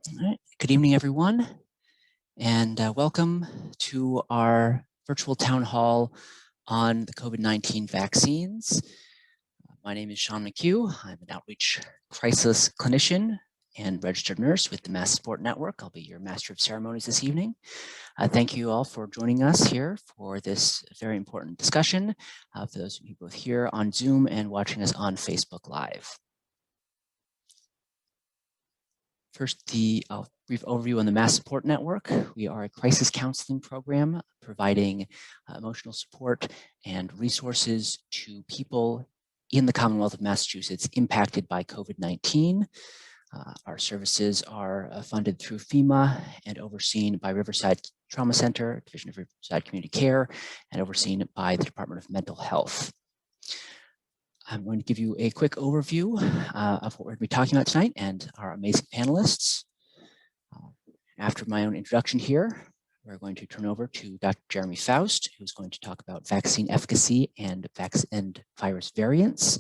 All right. Good evening, everyone, and welcome to our virtual town hall on the COVID-19 vaccines. My name is Mchugh. I'm an outreach crisis clinician and registered nurse with the MassSupport Network. I'll be your master of ceremonies this evening. Thank you all for joining us here for this very important discussion, for those of you both here on Zoom and watching us on Facebook Live. First, the brief overview on the MassSupport Network. We are a crisis counseling program providing emotional support and resources to people in the Commonwealth of Massachusetts impacted by COVID-19. Our services are funded through FEMA and overseen by Riverside Trauma Center, Division of Riverside Community Care, and overseen by the Department of Mental Health. I'm going to give you a quick overview of what we're going to be talking about tonight and our amazing panelists. After my own introduction here, we're going to turn over to Dr. Jeremy Faust, who's going to talk about vaccine efficacy and virus variants.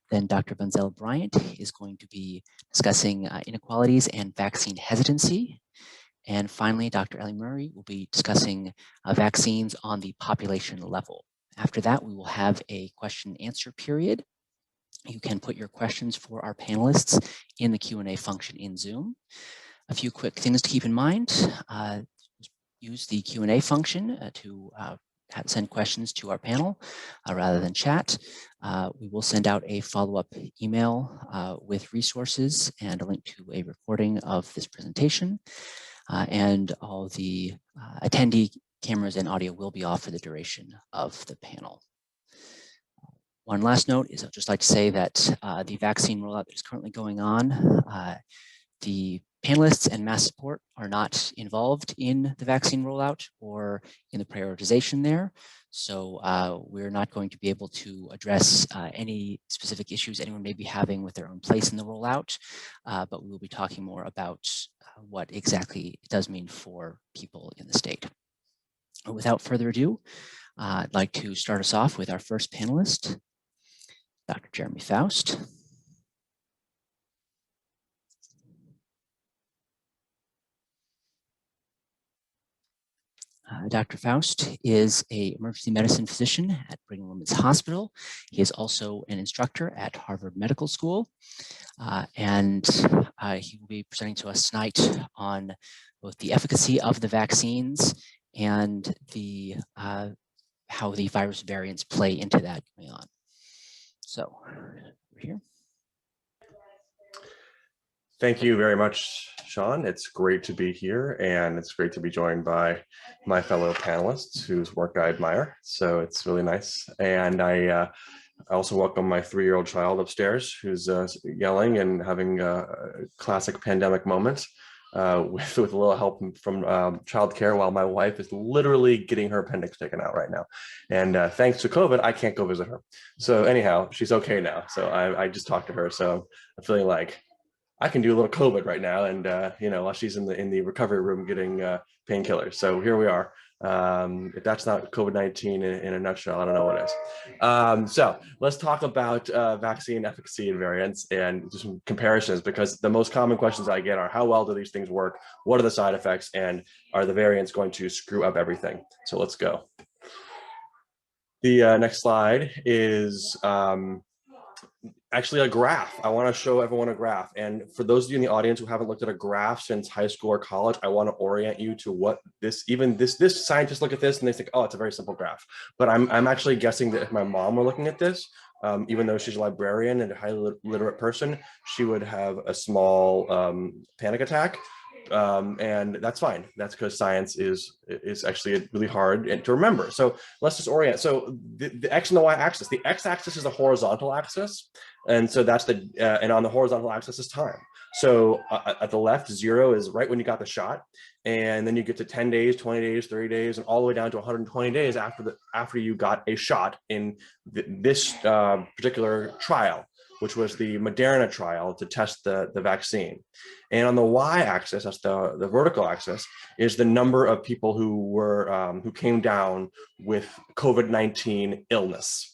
Then Dr. Bunzel Bryant is going to be discussing inequalities and vaccine hesitancy. And finally, Dr. Ellie Murray will be discussing vaccines on the population level. After that, we will have a question and answer period. You can put your questions for our panelists in the Q&A function in Zoom. A few quick things to keep in mind. Use the Q&A function to send questions to our panel rather than chat. We will send out a follow-up email with resources and a link to a recording of this presentation. And all the attendee cameras and audio will be off for the duration of the panel. One last note is I'd just like to say that the vaccine rollout that is currently going on, the panelists and MassSupport are not involved in the vaccine rollout or in the prioritization there. So we're not going to be able to address any specific issues anyone may be having with their own place in the rollout, but we will be talking more about what exactly it does mean for people in the state. Without further ado, I'd like to start us off with our first panelist, Dr. Jeremy Faust. Dr. Faust is an emergency medicine physician at Brigham and Women's Hospital. He is also an instructor at Harvard Medical School. And he will be presenting to us tonight on both the efficacy of the vaccines and the how the virus variants play into that going on. So, we're here. Thank you very much, Sean. It's great to be here, and it's great to be joined by my fellow panelists whose work I admire. So it's really nice. And I also welcome my 3-year-old child upstairs who's yelling and having a classic pandemic moment. With a little help from childcare, while my wife is literally getting her appendix taken out right now. And thanks to COVID, I can't go visit her. So anyhow, she's okay now. So I just talked to her. So I'm feeling like I can do a little COVID right now. And you know, while she's in the recovery room getting painkillers. So here we are. If that's not COVID-19 in a nutshell, I don't know what is. So let's talk about vaccine efficacy and variants and just some comparisons, because the most common questions I get are how well do these things work? What are the side effects? And are the variants going to screw up everything? So let's go. The next slide is actually a graph. I want to show everyone a graph. And for those of you in the audience who haven't looked at a graph since high school or college, I want to orient you to what this scientists look at this and they think, oh, it's a very simple graph. But I'm actually guessing that if my mom were looking at this, even though she's a librarian and a highly literate person, she would have a small panic attack. And that's fine. That's because science is actually really hard to remember. So let's just orient. So the X and the Y axis, the X axis is a horizontal axis. And so that's and on the horizontal axis is time. So at the left, 0 is right when you got the shot. And then you get to 10 days, 20 days, 30 days, and all the way down to 120 days after you got a shot in this particular trial, which was the Mrna trial to test the vaccine. And on the y-axis, that's the vertical axis, is the number of people who came down with COVID-19 illness.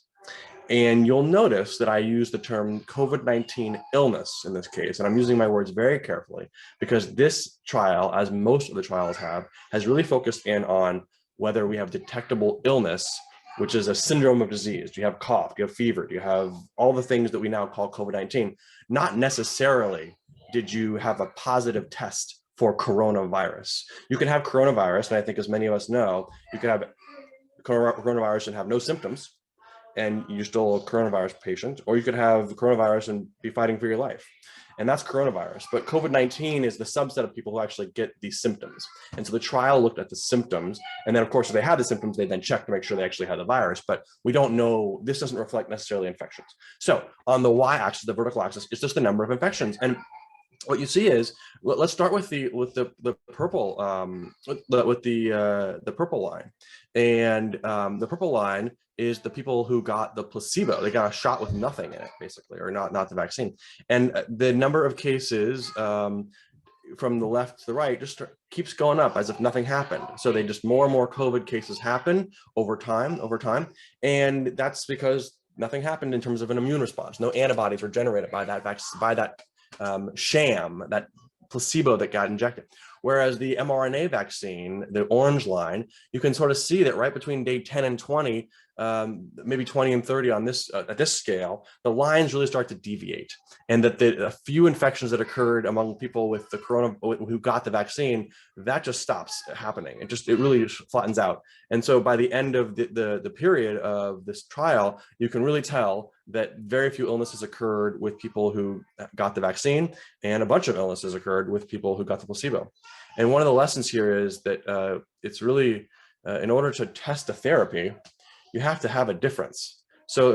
And you'll notice that I use the term COVID-19 illness in this case, and I'm using my words very carefully because this trial, as most of the trials have, has really focused in on whether we have detectable illness, which is a syndrome of disease. Do you have cough? Do you have fever? Do you have all the things that we now call COVID-19? Not necessarily did you have a positive test for coronavirus. You can have coronavirus, and I think as many of us know, you can have coronavirus and have no symptoms, and you're still a coronavirus patient, or you could have coronavirus and be fighting for your life. And that's coronavirus. But COVID-19 is the subset of people who actually get these symptoms. And so the trial looked at the symptoms. And then, of course, if they had the symptoms, they then checked to make sure they actually had the virus. But we don't know, this doesn't reflect necessarily infections. So on the y-axis, the vertical axis, is just the number of infections. And what you see is, let's start with the purple the purple line, and the purple line is the people who got the placebo. They got a shot with nothing in it, basically, or not the vaccine. And the number of cases from the left to the right just keeps going up as if nothing happened. So they just more and more COVID cases happen over time, and that's because nothing happened in terms of an immune response. No antibodies were generated by that sham, that placebo that got injected. Whereas the mRNA vaccine, the orange line, you can sort of see that right between day 10 and 20, maybe 20 and 30 on this at this scale, the lines really start to deviate, and that a few infections that occurred among people with the corona who got the vaccine, that just stops happening. It really just flattens out. And so by the end of the period of this trial, you can really tell that very few illnesses occurred with people who got the vaccine, and a bunch of illnesses occurred with people who got the placebo. And one of the lessons here is that it's really, in order to test a therapy, you have to have a difference. So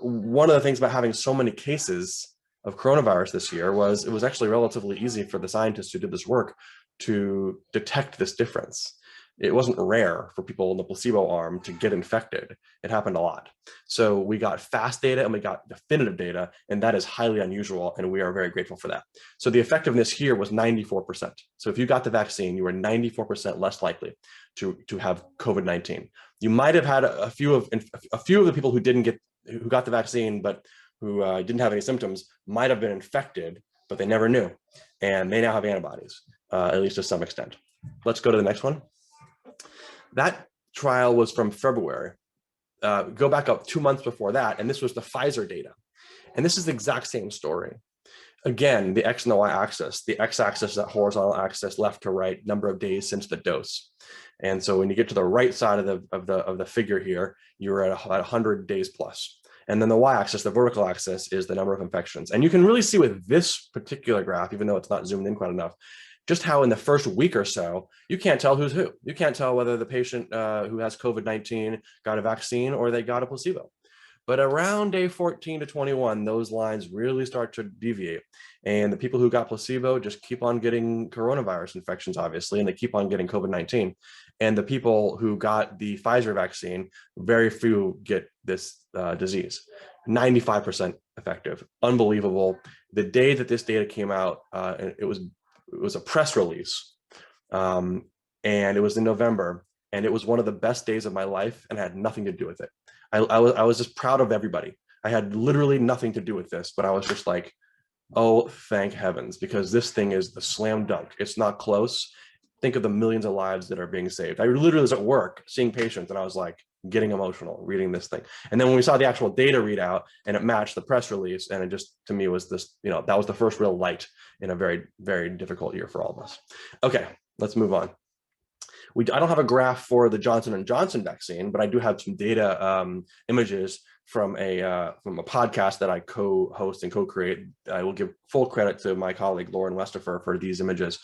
one of the things about having so many cases of coronavirus this year was it was actually relatively easy for the scientists who did this work to detect this difference. It wasn't rare for people in the placebo arm to get infected. It happened a lot. So we got fast data and we got definitive data, and that is highly unusual, and we are very grateful for that. So the effectiveness here was 94%. So if you got the vaccine, you were 94% less likely to have COVID-19. You might have had a few of the people who got the vaccine but who didn't have any symptoms might have been infected, but they never knew, and they now have antibodies, at least to some extent. Let's go to the next one. That trial was from February. Go back up 2 months before that, and this was the Pfizer data. And this is the exact same story. Again, the X and the Y axis. The X axis is that horizontal axis, left to right, number of days since the dose. And so when you get to the right side of the figure here, you're at 100 days plus. And then the y-axis, the vertical axis, is the number of infections. And you can really see with this particular graph, even though it's not zoomed in quite enough, just how in the first week or so, you can't tell who's who. You can't tell whether the patient who has COVID-19 got a vaccine or they got a placebo. But around day 14 to 21, those lines really start to deviate. And the people who got placebo just keep on getting coronavirus infections, obviously, and they keep on getting COVID-19. And the people who got the Pfizer vaccine, very few get this disease. 95% effective, unbelievable. The day that this data came out, it was a press release, and it was in November, and it was one of the best days of my life, and had nothing to do with it. I was just proud of everybody. I had literally nothing to do with this, but I was just like, oh, thank heavens, because this thing is the slam dunk. It's not close. Think of the millions of lives that are being saved. I literally was at work seeing patients, and I was like getting emotional reading this thing. And then when we saw the actual data readout and it matched the press release, and it just, to me, was this, that was the first real light in a very, very difficult year for all of us. Okay, let's move on. I don't have a graph for the Johnson & Johnson vaccine, but I do have some data images from a podcast that I co-host and co-create. I will give full credit to my colleague Lauren Westifer for these images,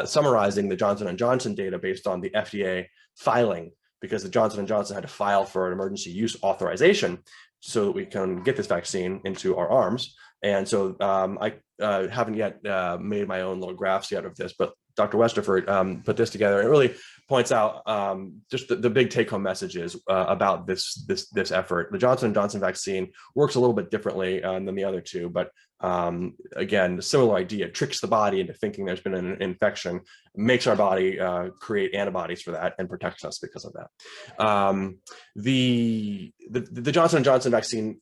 summarizing the Johnson & Johnson data based on the FDA filing, because the Johnson & Johnson had to file for an emergency use authorization so that we can get this vaccine into our arms. And so I haven't yet made my own little graphs yet of this, but Dr. Westerford put this together. It really points out just the big take-home messages about this effort. The Johnson & Johnson vaccine works a little bit differently than the other two, but again, the similar idea, tricks the body into thinking there's been an infection, makes our body create antibodies for that and protects us because of that. The Johnson & Johnson vaccine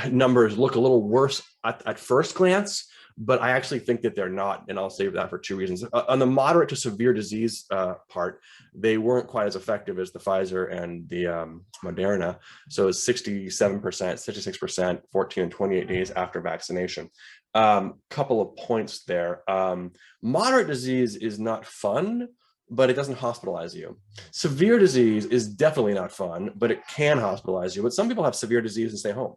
numbers look a little worse at first glance, but I actually think that they're not, and I'll save that for two reasons. On the moderate to severe disease part, they weren't quite as effective as the Pfizer and the Moderna. So it's 67%, 66%, 14 and 28 days after vaccination. Couple of points there. Moderate disease is not fun, but it doesn't hospitalize you. Severe disease is definitely not fun, but it can hospitalize you. But some people have severe disease and stay home.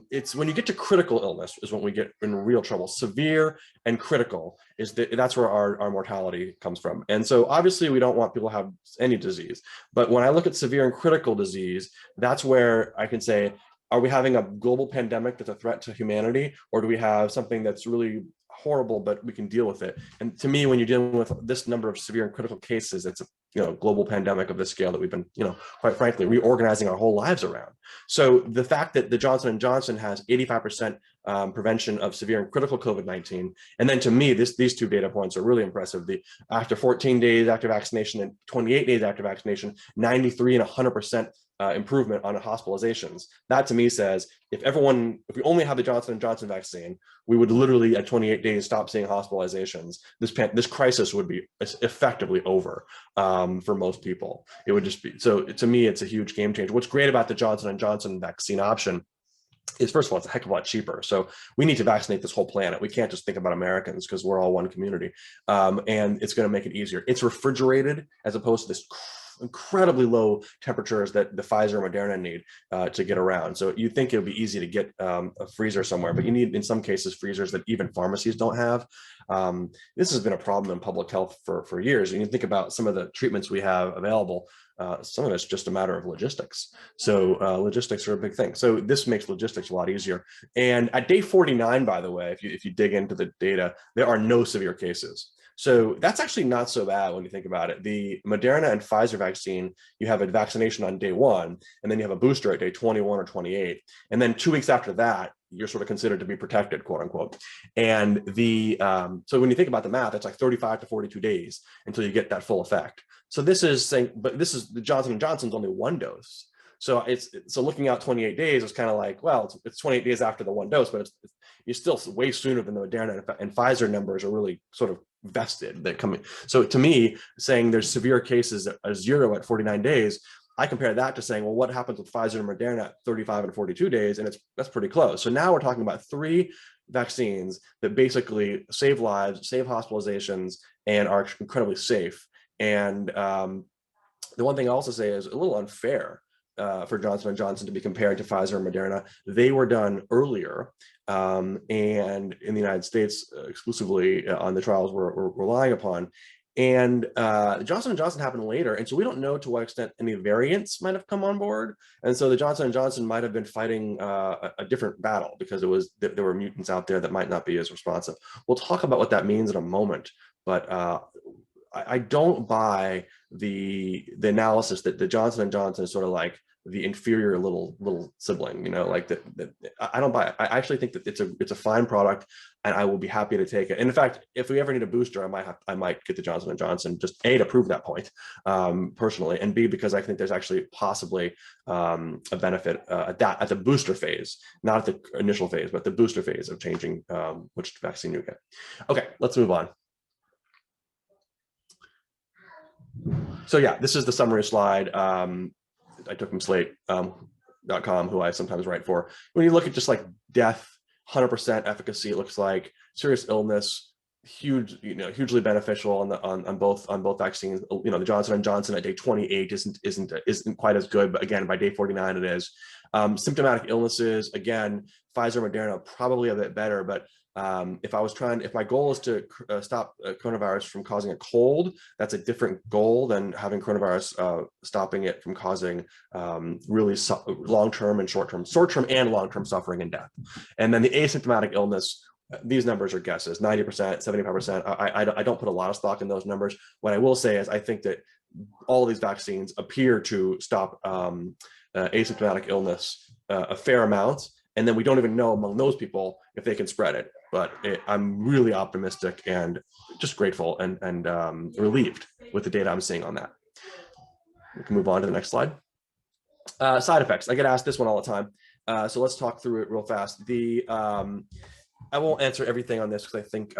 It's when you get to critical illness is when we get in real trouble. Severe and critical is that's where our mortality comes from. And so obviously we don't want people to have any disease, but when I look at severe and critical disease, that's where I can say, are we having a global pandemic that's a threat to humanity, or do we have something that's really horrible, but we can deal with it? And to me, when you're dealing with this number of severe and critical cases, it's a global pandemic of this scale that we've been, quite frankly, reorganizing our whole lives around. So the fact that the Johnson & Johnson has 85% prevention of severe and critical COVID-19, and then to me, these two data points are really impressive. After 14 days after vaccination and 28 days after vaccination, 93 and 100% improvement on hospitalizations. That to me says, if we only had the Johnson & Johnson vaccine, we would literally at 28 days stop seeing hospitalizations. This crisis would be effectively over for most people. It would just be, so to me, it's a huge game changer. What's great about the Johnson & Johnson vaccine option is, first of all, it's a heck of a lot cheaper. So we need to vaccinate this whole planet. We can't just think about Americans because we're all one community. And it's going to make it easier. It's refrigerated as opposed to this incredibly low temperatures that the Pfizer and Moderna need to get around. So you'd think it would be easy to get a freezer somewhere, but you need, in some cases, freezers that even pharmacies don't have. This has been a problem in public health for years. And you think about some of the treatments we have available, some of it's just a matter of logistics. So logistics are a big thing. So this makes logistics a lot easier. And at day 49, by the way, if you dig into the data, there are no severe cases. So that's actually not so bad when you think about it. The Moderna and Pfizer vaccine, you have a vaccination on day 1, and then you have a booster at day 21 or 28. And then 2 weeks after that, you're sort of considered to be protected, quote unquote. And so when you think about the math, it's like 35 to 42 days until you get that full effect. So this is saying, but this is the Johnson & Johnson's only 1 dose. So so looking out 28 days, it's kind of like, well, it's 28 days after the 1 dose, but you're still way sooner than the Moderna and Pfizer numbers are really sort of vested that coming. So to me, saying there's severe cases at 0 at 49 days, I compare that to saying, well, what happens with Pfizer and Moderna at 35 and 42 days? And that's pretty close. So now we're talking about 3 vaccines that basically save lives, save hospitalizations, and are incredibly safe. And the one thing I also say is a little unfair for Johnson & Johnson to be compared to Pfizer and Moderna. They were done earlier, and in the United States exclusively on the trials we're relying upon. And Johnson & Johnson happened later, and so we don't know to what extent any variants might have come on board. And so the Johnson & Johnson might have been fighting a different battle because there were mutants out there that might not be as responsive. We'll talk about what that means in a moment, but I don't buy the analysis that the Johnson & Johnson is sort of like the inferior little sibling, like that. I don't buy it. I actually think that it's a fine product, and I will be happy to take it. And in fact, if we ever need a booster, I might get the Johnson & Johnson, just A, to prove that point personally, and B, because I think there's actually possibly a benefit at the booster phase, not at the initial phase, but the booster phase of changing which vaccine you get. Okay, let's move on. So yeah, this is the summary slide. I took from slate.com, who I sometimes write for. When you look at just like death, 100% efficacy, it looks like serious illness, hugely beneficial on both vaccines. The Johnson & Johnson at day 28 isn't quite as good, but again, by day 49 it is. Symptomatic illnesses, again, Pfizer, Moderna probably a bit better, but if my goal is to stop coronavirus from causing a cold, that's a different goal than having coronavirus stopping it from causing really long-term and short-term and long-term suffering and death. And then the asymptomatic illness, these numbers are guesses, 90%, 75%. I don't put a lot of stock in those numbers. What I will say is I think that all of these vaccines appear to stop asymptomatic illness a fair amount. And then we don't even know among those people if they can spread it. But I'm really optimistic and just grateful and relieved with the data I'm seeing on that. We can move on to the next slide. Side effects. I get asked this one all the time. So let's talk through it real fast. I won't answer everything on this because I think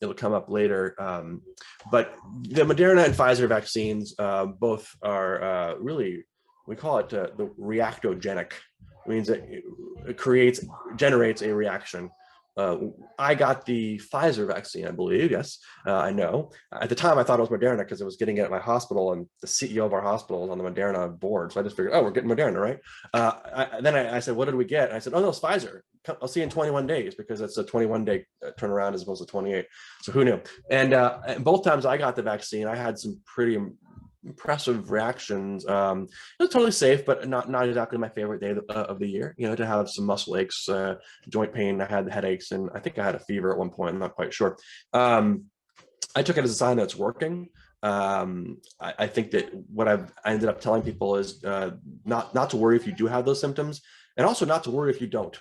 it'll come up later. But the Moderna and Pfizer vaccines both are really, we call it the reactogenic. It means that it generates a reaction. I got the Pfizer vaccine, I believe. Yes, I know. At the time, I thought it was Moderna because I was getting it at my hospital, and the CEO of our hospital is on the Moderna board. So I just figured, oh, we're getting Moderna, right? Then I said, what did we get? And I said, oh, no, it's Pfizer. I'll see you in 21 days because it's a 21-day turnaround as opposed to 28. So who knew? And both times I got the vaccine, I had some pretty impressive reactions. It was totally safe, but not exactly my favorite day of the year, to have some muscle aches, joint pain. I had headaches, and I think I had a fever at one point. I'm not quite sure. I took it as a sign that it's working. I think that what I ended up telling people is not to worry if you do have those symptoms, and also not to worry if you don't.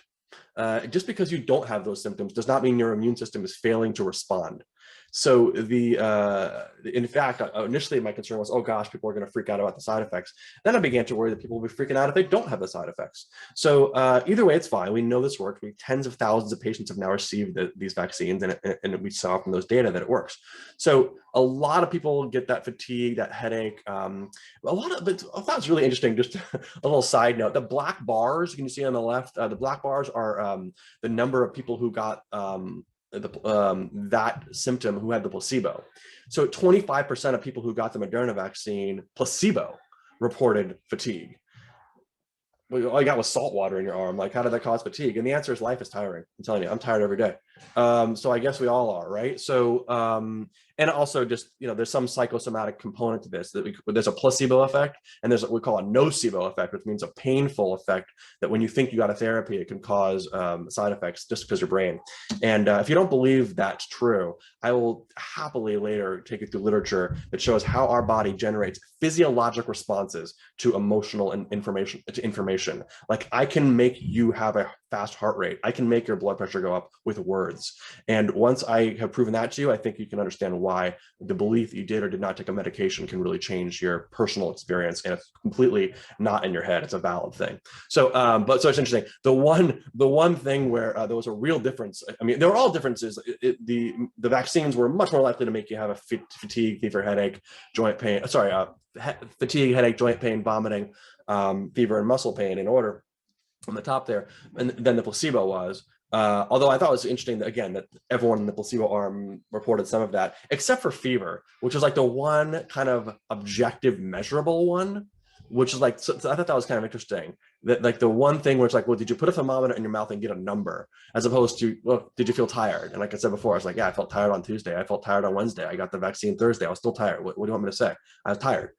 Just because you don't have those symptoms does not mean your immune system is failing to respond. So in fact, initially my concern was, oh gosh, people are going to freak out about the side effects. Then I began to worry that people will be freaking out if they don't have the side effects. So either way, it's fine. We know this works. Tens of thousands of patients have now received these vaccines, and we saw from those data that it works. So a lot of people get that fatigue, that headache. But I thought it was really interesting. Just a little side note: the black bars you can see on the left. The black bars are the number of people who got that symptom who had the placebo. So 25% of people who got the Moderna vaccine placebo reported fatigue. All you got was salt water in your arm. Like, how did that cause fatigue? And the answer is life is tiring. I'm telling you, I'm tired every day. So I guess we all are, right? So, and also just, there's some psychosomatic component to this. There's a placebo effect, and there's what we call a nocebo effect, which means a painful effect that when you think you got a therapy, it can cause side effects just because your brain. And if you don't believe that's true, I will happily later take you through literature that shows how our body generates physiologic responses to emotional and information. Like, I can make you have a fast heart rate. I can make your blood pressure go up with words. And once I have proven that to you, I think you can understand why the belief that you did or did not take a medication can really change your personal experience. And it's completely not in your head. It's a valid thing. So, so it's interesting. The one thing where there was a real difference. I mean, there were all differences. The vaccines were much more likely to make you have a fatigue, fever, headache, joint pain. Sorry, fatigue, headache, joint pain, vomiting, fever, and muscle pain in order on the top there, and then the placebo was. Although I thought it was interesting that, again, that everyone in the placebo arm reported some of that, except for fever, which was like the one kind of objective measurable one, which is like, so I thought that was kind of interesting. That, like, the one thing where it's like, well, did you put a thermometer in your mouth and get a number, as opposed to, well, did you feel tired? And like I said before, I was like, yeah, I felt tired on Tuesday. I felt tired on Wednesday. I got the vaccine Thursday. I was still tired. What do you want me to say? I was tired.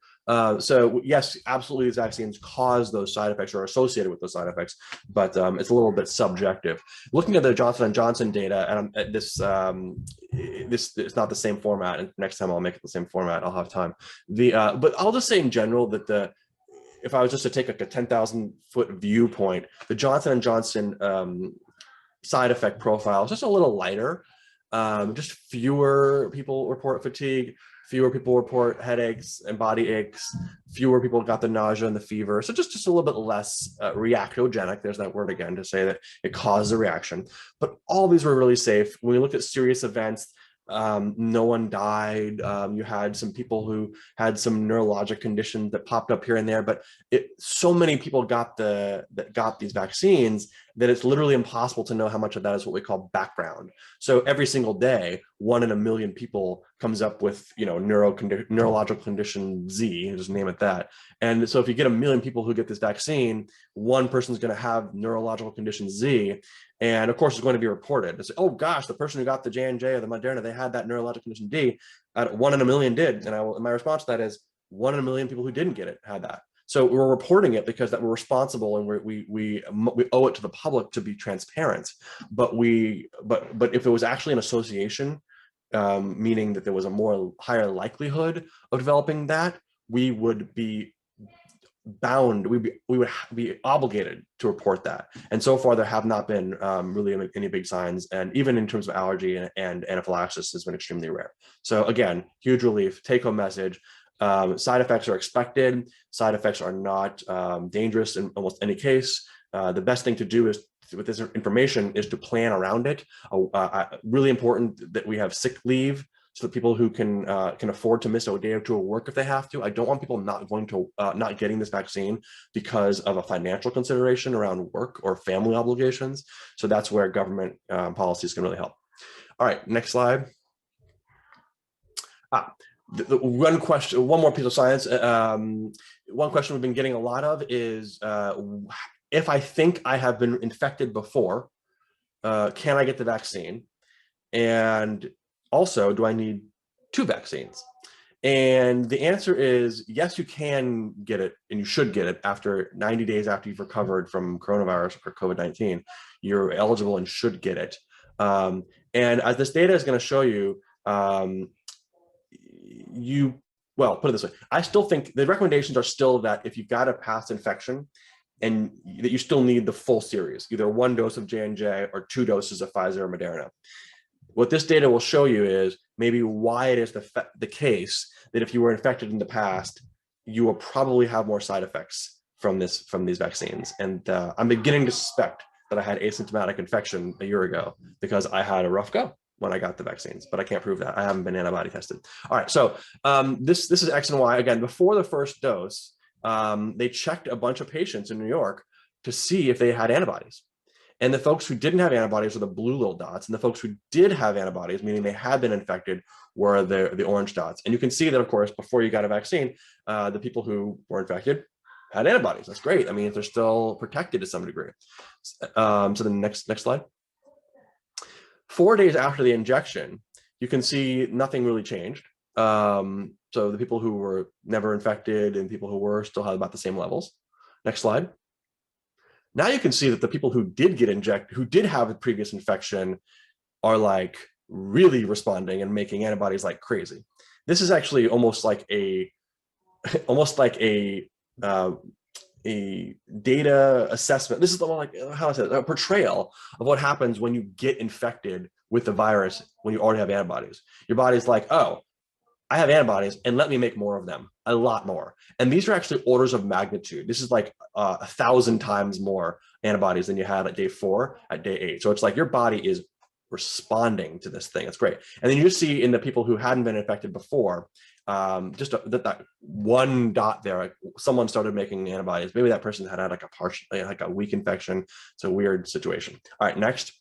So yes, absolutely, these vaccines cause those side effects or are associated with those side effects, but it's a little bit subjective. Looking at the Johnson & Johnson data, and this is not the same format, and next time I'll make it the same format. I'll have time. But I'll just say in general that if I was just to take like a 10,000-foot viewpoint, the Johnson & Johnson side effect profile is just a little lighter. Just fewer people report fatigue, fewer people report headaches and body aches, fewer people got the nausea and the fever. So just a little bit less reactogenic. There's that word again to say that it caused a reaction. But all these were really safe. When we looked at serious events, no one died. You had some people who had some neurologic conditions that popped up here and there, but so many people got these vaccines that it's literally impossible to know how much of that is what we call background. So every single day, 1 in a million people comes up with, neurological condition Z, just name it that. And so if you get 1 million people who get this vaccine, one person's going to have neurological condition Z. And of course, it's going to be reported. It's, oh gosh, the person who got the J&J or the Moderna, they had that neurological condition D. 1 in a million did. And my response to that is 1 in a million people who didn't get it had that. So we're reporting it because that we're responsible and we owe it to the public to be transparent. But if it was actually an association, meaning that there was a higher likelihood of developing that, we would be bound, we would be obligated to report that. And so far there have not been really any big signs, and even in terms of allergy and anaphylaxis has been extremely rare. So again, huge relief. Take home message: side effects are expected. Side effects are not dangerous in almost any case. The best thing to do is, with this information, is to plan around it. Really important that we have sick leave, so that people who can afford to miss a day or two of work if they have to. I don't want people not getting this vaccine because of a financial consideration around work or family obligations. So that's where government policies can really help. All right, next slide. One more piece of science. One question we've been getting a lot of is, if I think I have been infected before, can I get the vaccine? And also, do I need 2 vaccines? And the answer is yes, you can get it, and you should get it after 90 days after you've recovered from coronavirus or COVID-19. You're eligible and should get it. And as this data is going to show you, well, put it this way, I still think the recommendations are still that if you've got a past infection, and that you still need the full series, either 1 dose of J&J or 2 doses of Pfizer or Moderna. What this data will show you is maybe why it is the case that if you were infected in the past, you will probably have more side effects from these vaccines. And I'm beginning to suspect that I had asymptomatic infection a year ago because I had a rough go when I got the vaccines, but I can't prove that. I haven't been antibody tested. All right, so this is X and Y. Again, before the first dose, they checked a bunch of patients in New York to see if they had antibodies. And the folks who didn't have antibodies were the blue little dots, and the folks who did have antibodies, meaning they had been infected, were the orange dots. And you can see that, of course, before you got a vaccine, the people who were infected had antibodies. That's great. I mean, they're still protected to some degree. So the next slide. 4 days after the injection, you can see nothing really changed. So the people who were never infected and people who were still had about the same levels. Next slide. Now you can see that the people who did get injected, who did have a previous infection, are like really responding and making antibodies like crazy. This is actually almost like a data assessment. This is the one, like, how I said, a portrayal of what happens when you get infected with the virus when you already have antibodies. Your body's like, oh, I have antibodies, and let me make more of them, a lot more. And these are actually orders of magnitude. This is like 1,000 times more antibodies than you had at day 4, at day 8. So it's like your body is responding to this thing. It's great. And then you just see in the people who hadn't been infected before, just that one dot there, like someone started making antibodies. Maybe that person had like a weak infection. It's a weird situation. All right, next.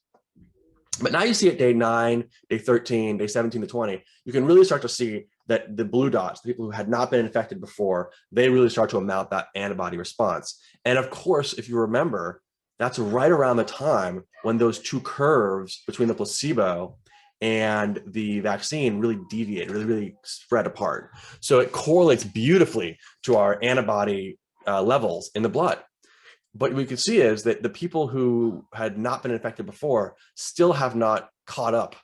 But now you see at day 9, day 13, day 17 to 20, you can really start to see that the blue dots, the people who had not been infected before, they really start to amount that antibody response. And of course, if you remember, that's right around the time when those 2 curves between the placebo and the vaccine really deviate, really spread apart. So it correlates beautifully to our antibody levels in the blood. But what we can see is that the people who had not been infected before still have not caught up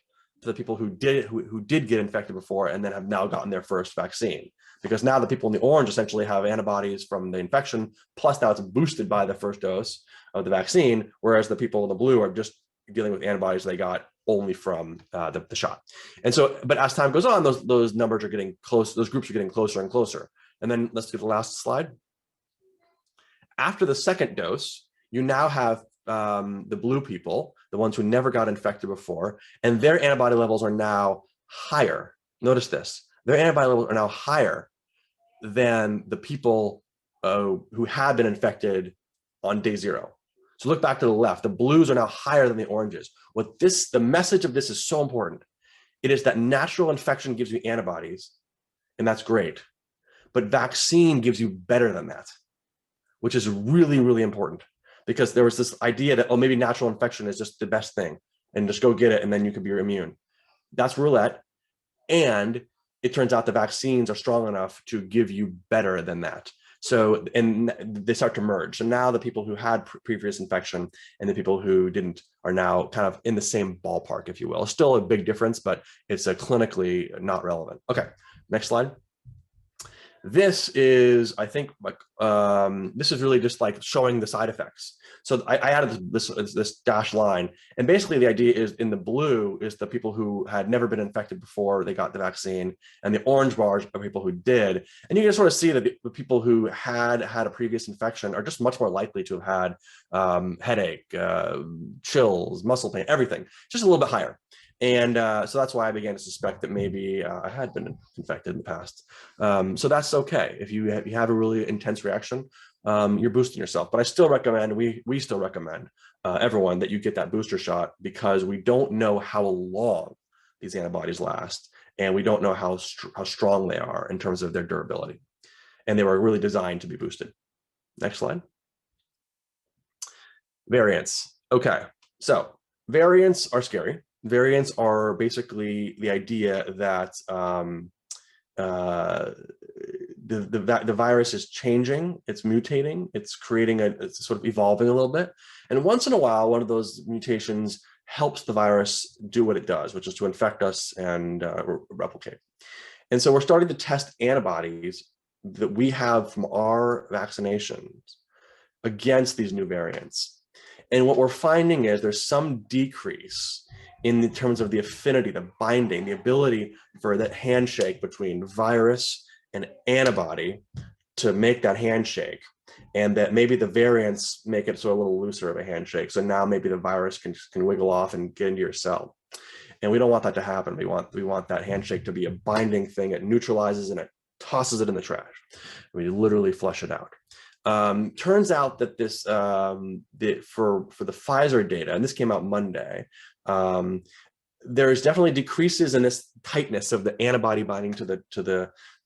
to the people who did get infected before and then have now gotten their first vaccine. Because now the people in the orange essentially have antibodies from the infection, plus now it's boosted by the first dose of the vaccine, whereas the people in the blue are just dealing with antibodies they got only from the shot. And so, but as time goes on, those numbers are getting close, those groups are getting closer and closer. And then let's do the last slide. After the second dose, you now have the blue people, the ones who never got infected before, and their antibody levels are now higher. Notice this, their antibody levels are now higher than the people who had been infected on day 0. So look back to the left, the blues are now higher than the oranges. The message of this is so important. It is that natural infection gives you antibodies, and that's great. But vaccine gives you better than that, which is really, really important, because there was this idea that, oh, maybe natural infection is just the best thing and just go get it and then you could be immune. That's roulette. And it turns out the vaccines are strong enough to give you better than that. So, and they start to merge. So now the people who had previous infection and the people who didn't are now kind of in the same ballpark, if you will. Still a big difference, but it's clinically not relevant. Okay, next slide. This is, I think, like this is really just like showing the side effects. So I added this dashed line, and basically the idea is in the blue is the people who had never been infected before they got the vaccine, and the orange bars are people who did. And you can sort of see that the people who had a previous infection are just much more likely to have had headache, chills, muscle pain, everything, just a little bit higher. And so that's why I began to suspect that maybe I had been infected in the past. So that's okay. If you have a really intense reaction, you're boosting yourself. But I still recommend, we still recommend everyone that you get that booster shot, because we don't know how long these antibodies last, and we don't know how strong they are in terms of their durability. And they were really designed to be boosted. Next slide. Variants. Okay, so variants are scary. Variants are basically the idea that the virus is changing, it's mutating, it's creating it's sort of evolving a little bit. And once in a while, one of those mutations helps the virus do what it does, which is to infect us and replicate. And so we're starting to test antibodies that we have from our vaccinations against these new variants. And what we're finding is there's some decrease in terms of the affinity, the binding, the ability for that handshake between virus and antibody to make that handshake, and that maybe the variants make it so a little looser of a handshake. So now maybe the virus can wiggle off and get into your cell. And we don't want that to happen. We want that handshake to be a binding thing. It neutralizes and it tosses it in the trash. We literally flush it out. Turns out that this for the Pfizer data, and this came out Monday, there is definitely decreases in this tightness of the antibody binding to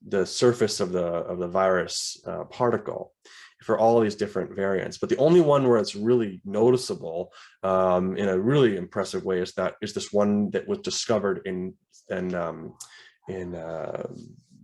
the surface of the virus particle for all of these different variants. But the only one where it's really noticeable in a really impressive way is this one that was discovered in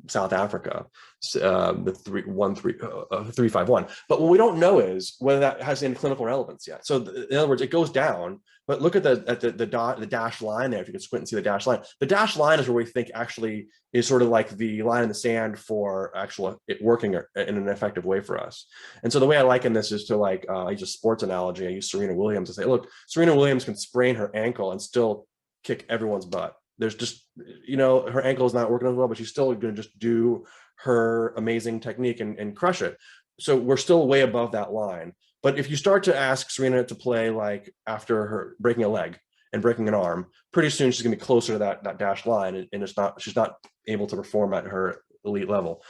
South Africa, the 351. But what we don't know is whether that has any clinical relevance yet. So in other words, it goes down, but look at the dashed line there. If you can squint and see the dashed line, the dashed line is where we think actually is sort of like the line in the sand for actual it working in an effective way for us. And so the way I liken this is to like, I use a sports analogy. I use Serena Williams to say, look, Serena Williams can sprain her ankle and still kick everyone's butt. There's just, her ankle is not working as well, but she's still going to just do her amazing technique and crush it. So we're still way above that line. But if you start to ask Serena to play like after her breaking a leg and breaking an arm, pretty soon she's going to be closer to that dashed line, and she's not able to perform at her elite level.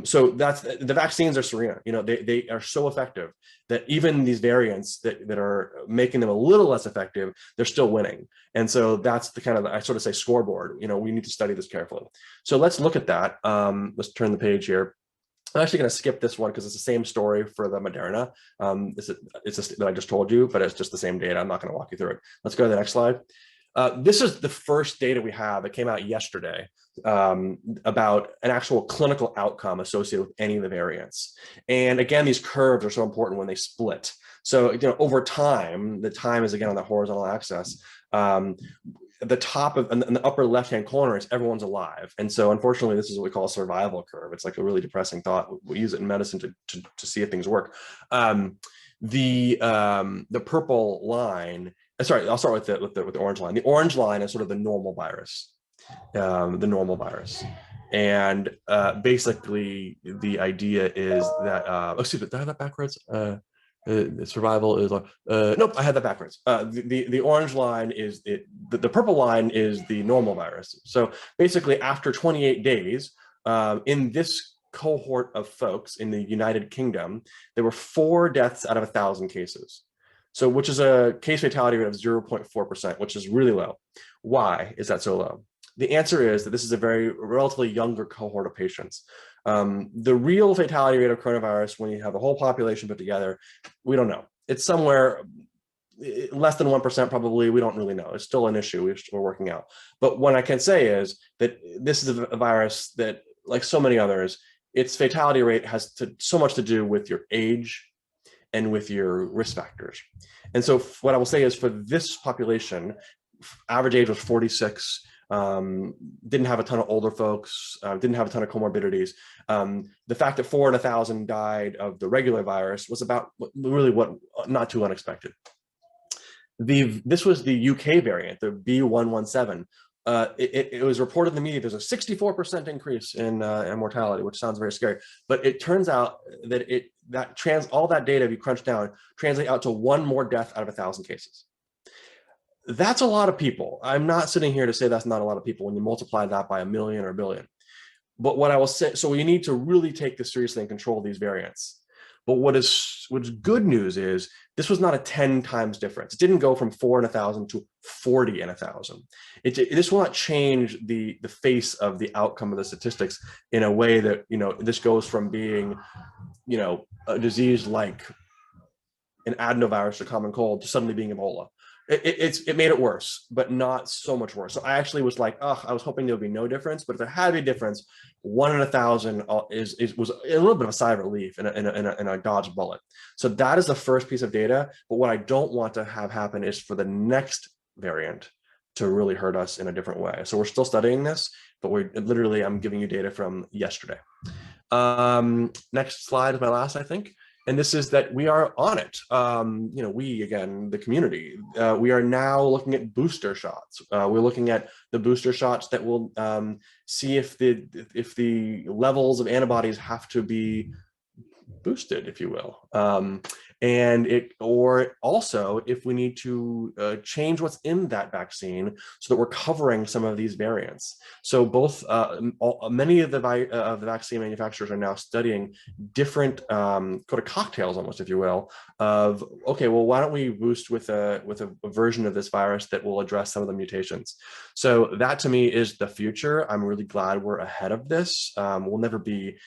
So that's the vaccines are Serena. They are so effective that even these variants that are making them a little less effective, they're still winning. And so that's the kind of, I sort of say, scoreboard. We need to study this carefully. So let's look at that. Let's turn the page here. I'm actually going to skip this one because it's the same story for the Moderna. It's that I just told you, but it's just the same data. I'm not going to walk you through it. Let's go to the next slide. This is the first data we have. It came out yesterday about an actual clinical outcome associated with any of the variants. And again, these curves are so important when they split. So, over time, the time is again on the horizontal axis. The top of in the upper left-hand corner is everyone's alive. And so unfortunately, this is what we call a survival curve. It's like a really depressing thought. We use it in medicine to see if things work. The purple line, sorry, I'll start with the orange line. The orange line is sort of the normal virus, And basically the idea is that, excuse me, did I have that backwards? The survival is nope, I had that backwards. The orange line is the purple line is the normal virus. So basically after 28 days in this cohort of folks in the United Kingdom, there were 4 deaths out of 1,000 cases. So which is a case fatality rate of 0.4%, which is really low. Why is that so low? The answer is that this is a very relatively younger cohort of patients. The real fatality rate of coronavirus, when you have a whole population put together, we don't know. It's somewhere less than 1% probably. We don't really know. It's still an issue we're working out. But what I can say is that this is a virus that, like so many others, its fatality rate has so much to do with your age and with your risk factors. And so what I will say is for this population, average age was 46, didn't have a ton of older folks, didn't have a ton of comorbidities. The fact that 4 in 1,000 died of the regular virus was about really what not too unexpected. This was the UK variant, the B117. It was reported in the media there's a 64% increase in mortality, which sounds very scary. But it turns out that all that data, if you crunch down, translate out to 1 more death out of 1,000 cases. That's a lot of people. I'm not sitting here to say that's not a lot of people when you multiply that by 1 million or 1 billion. But what I will say, so we need to really take this seriously and control these variants. But what's good news is this was not a 10 times difference. It didn't go from 4 in 1,000 to 40 in 1,000. This will not change the face of the outcome of the statistics in a way that, this goes from being, a disease like an adenovirus or common cold to suddenly being Ebola. It made it worse, but not so much worse. So I actually was like, I was hoping there would be no difference, but if there had to be a difference, 1 in 1,000 was a little bit of a sigh of relief and a dodged bullet. So that is the first piece of data. But what I don't want to have happen is for the next variant to really hurt us in a different way. So we're still studying this, but I'm giving you data from yesterday. Next slide is my last, I think. And this is that we are on it. We, again, the community, we are now looking at booster shots. We're looking at the booster shots that will see if the levels of antibodies have to be boosted, if you will. Or also if we need to change what's in that vaccine so that we're covering some of these variants. So both many of the vaccine manufacturers are now studying different kind of cocktails, almost, if you will, of okay, well, why don't we boost with a version of this virus that will address some of the mutations? So that to me is the future. I'm really glad we're ahead of this. We'll never be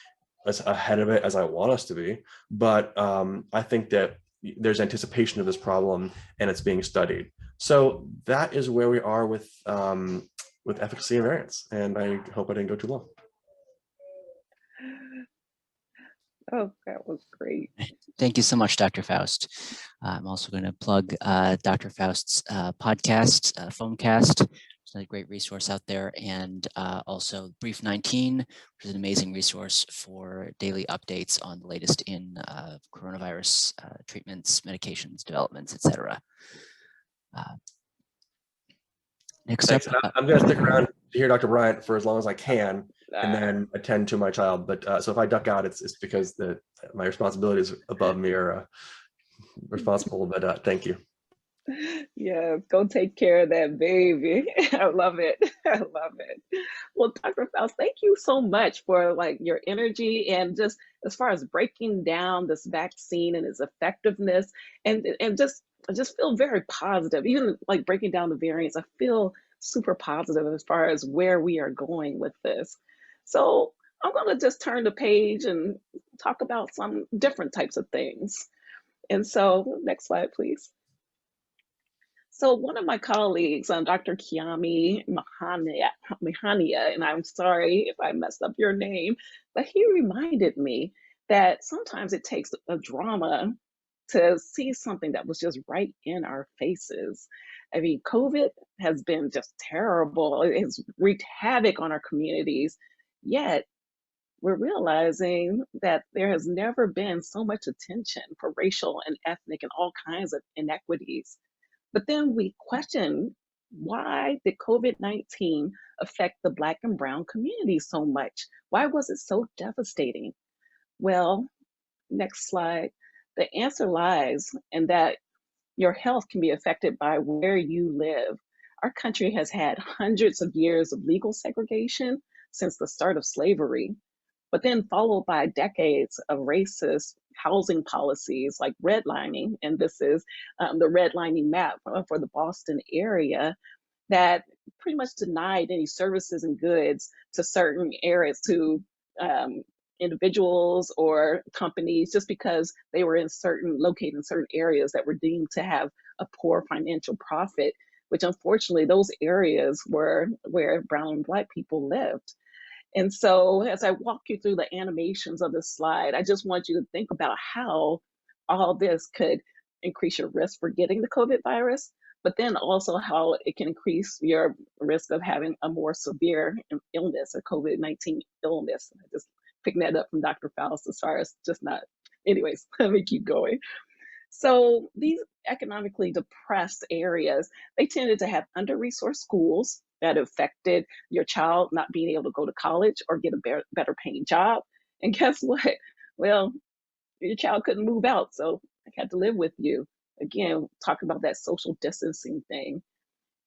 as ahead of it as I want us to be, but I think that there's anticipation of this problem and it's being studied. So that is where we are with efficacy and variants, and I hope I didn't go too long. Oh, that was great. Thank you so much, Dr. Faust. I'm also going to plug Dr. Faust's podcast, Foamcast. It's a great resource out there, and also Brief 19, which is an amazing resource for daily updates on the latest in coronavirus treatments, medications, developments, etc. Next Thanks. up, I'm going to stick around to hear Dr. Bryant for as long as I can, and then attend to my child. But so if I duck out, it's because my responsibilities above me are responsible. But thank you. Yeah, go take care of that baby. I love it. I love it. Well, Dr. Faust, thank you so much for your energy and just as far as breaking down this vaccine and its effectiveness, and I just feel very positive. Even breaking down the variants, I feel super positive as far as where we are going with this. So I'm going to just turn the page and talk about some different types of things. And so next slide, please. So one of my colleagues, Dr. Kiami Mihania, and I'm sorry if I messed up your name, but he reminded me that sometimes it takes a drama to see something that was just right in our faces. I mean, COVID has been just terrible. It has wreaked havoc on our communities, yet we're realizing that there has never been so much attention for racial and ethnic and all kinds of inequities. But then we question, why did COVID-19 affect the Black and Brown community so much? Why was it so devastating? Well, next slide. The answer lies in that your health can be affected by where you live. Our country has had hundreds of years of legal segregation since the start of slavery, but then followed by decades of racist housing policies like redlining, and this is the redlining map for the Boston area, that pretty much denied any services and goods to certain areas, to individuals or companies, just because they were located in certain areas that were deemed to have a poor financial profit, which unfortunately those areas were where brown and Black people lived. And so as I walk you through the animations of this slide, I just want you to think about how all this could increase your risk for getting the COVID virus, but then also how it can increase your risk of having a more severe illness or COVID-19 illness. I just picking that up from Dr. Faust as far as just not, anyways, let me keep going. So these economically depressed areas, they tended to have under-resourced schools that affected your child not being able to go to college or get a better paying job. And guess what? Well, your child couldn't move out, so I had to live with you. Again, talk about that social distancing thing.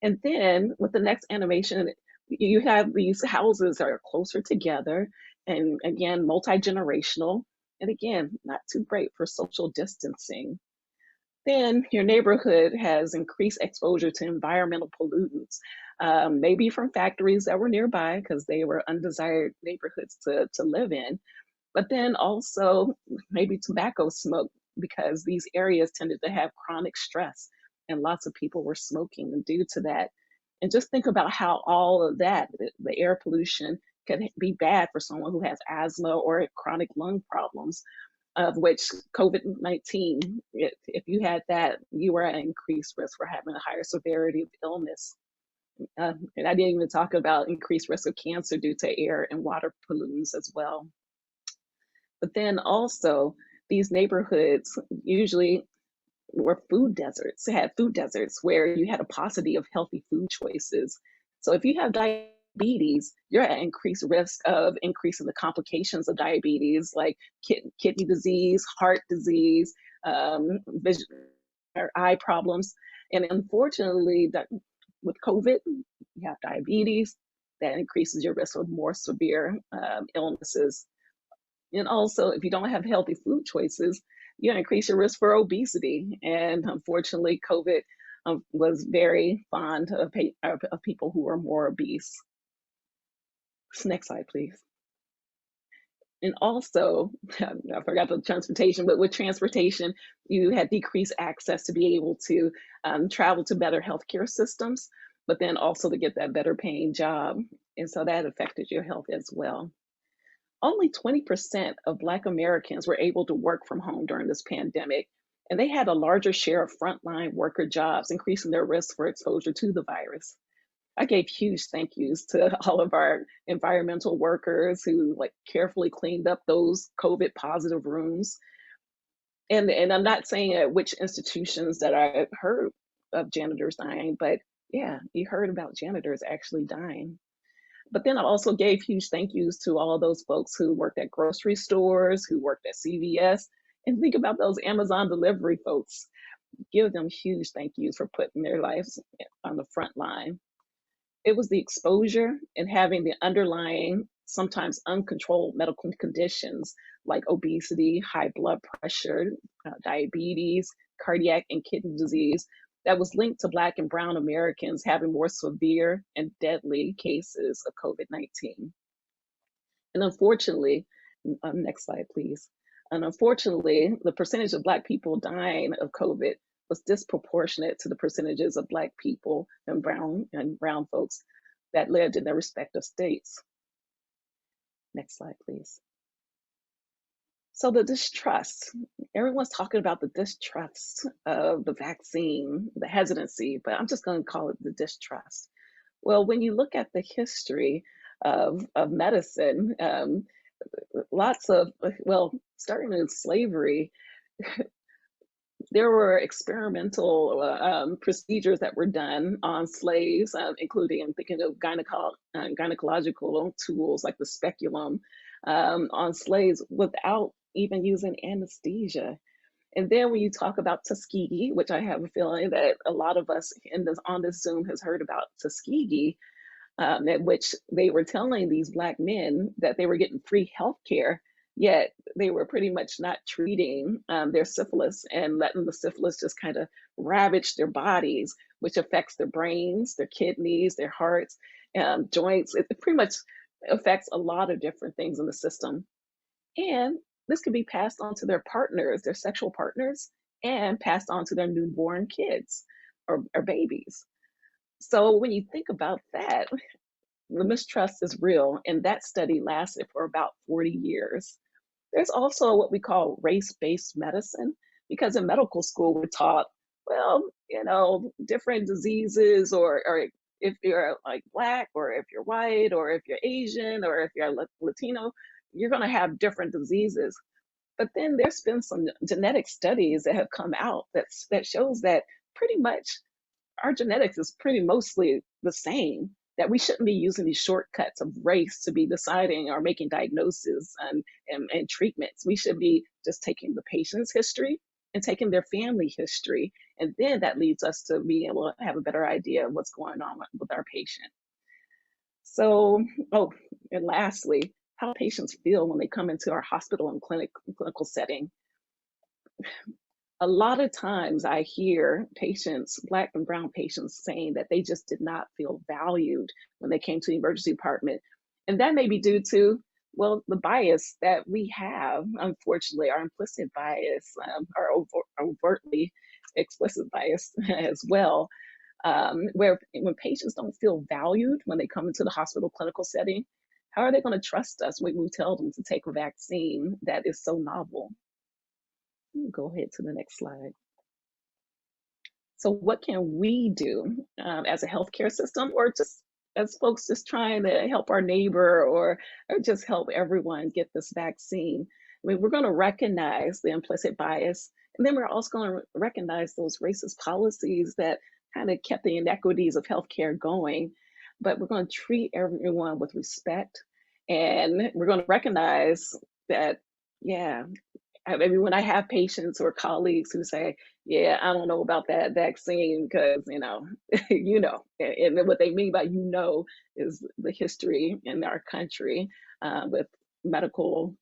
And then with the next animation, you have these houses that are closer together and again, multi-generational. And again, not too great for social distancing. Then your neighborhood has increased exposure to environmental pollutants, maybe from factories that were nearby because they were undesired neighborhoods to live in, but then also maybe tobacco smoke because these areas tended to have chronic stress and lots of people were smoking due to that. And just think about how all of that, the air pollution, could be bad for someone who has asthma or chronic lung problems, of which COVID-19, if you had that, you were at increased risk for having a higher severity of illness. And I didn't even talk about increased risk of cancer due to air and water pollutants as well. But then also, these neighborhoods usually were food deserts. They had food deserts where you had a paucity of healthy food choices. So if you have diabetes, you're at increased risk of increasing the complications of diabetes, like kidney disease, heart disease, vision or eye problems. And unfortunately, that with COVID, you have diabetes, that increases your risk of more severe illnesses. And also, if you don't have healthy food choices, you increase your risk for obesity. And unfortunately, COVID was very fond of people who are more obese. Next slide, please. And also, I forgot the transportation, but with transportation, you had decreased access to be able to travel to better healthcare systems, but then also to get that better paying job. And so that affected your health as well. Only 20% of Black Americans were able to work from home during this pandemic, and they had a larger share of frontline worker jobs, increasing their risk for exposure to the virus. I gave huge thank yous to all of our environmental workers who carefully cleaned up those COVID positive rooms. And I'm not saying at which institutions that I heard of janitors dying, but yeah, you heard about janitors actually dying. But then I also gave huge thank yous to all of those folks who worked at grocery stores, who worked at CVS, and think about those Amazon delivery folks. Give them huge thank yous for putting their lives on the front line. It was the exposure and having the underlying, sometimes uncontrolled medical conditions like obesity, high blood pressure, diabetes, cardiac and kidney disease that was linked to Black and Brown Americans having more severe and deadly cases of COVID-19. And unfortunately, next slide, please. And unfortunately, the percentage of Black people dying of COVID was disproportionate to the percentages of Black people and brown folks that lived in their respective states. Next slide, please. So the distrust, everyone's talking about the distrust of the vaccine, the hesitancy, but I'm just going to call it the distrust. Well, when you look at the history of medicine, lots of, well, starting in slavery, there were experimental procedures that were done on slaves, including, I'm thinking of gynecological tools like the speculum on slaves without even using anesthesia. And then when you talk about Tuskegee, which I have a feeling that a lot of us on this Zoom has heard about Tuskegee, at which they were telling these Black men that they were getting free health care, yet they were pretty much not treating their syphilis and letting the syphilis just kind of ravage their bodies, which affects their brains, their kidneys, their hearts, joints. It pretty much affects a lot of different things in the system. And this could be passed on to their partners, their sexual partners, and passed on to their newborn kids or babies. So when you think about that, the mistrust is real, and that study lasted for about 40 years. There's also what we call race-based medicine, because in medical school we're taught, well, different diseases, or if you're like Black, or if you're white, or if you're Asian, or if you're Latino, you're going to have different diseases. But then there's been some genetic studies that have come out that shows that pretty much our genetics is pretty mostly the same, that we shouldn't be using these shortcuts of race to be deciding or making diagnoses and treatments. We should be just taking the patient's history and taking their family history. And then that leads us to be able to have a better idea of what's going on with our patient. So, and lastly, how patients feel when they come into our hospital and clinical setting. A lot of times I hear patients, Black and brown patients, saying that they just did not feel valued when they came to the emergency department. And that may be due to, well, the bias that we have, unfortunately, our implicit bias, our overtly explicit bias as well, where when patients don't feel valued when they come into the hospital clinical setting, how are they going to trust us when we tell them to take a vaccine that is so novel? Go ahead to the next slide. So what can we do as a healthcare system, or just as folks just trying to help our neighbor, or just help everyone get this vaccine? I mean, we're going to recognize the implicit bias, and then we're also going to recognize those racist policies that kind of kept the inequities of healthcare going. But we're going to treat everyone with respect, and we're going to recognize that, yeah, I mean, when I have patients or colleagues who say, yeah, I don't know about that vaccine because, and what they mean by, is the history in our country with medical,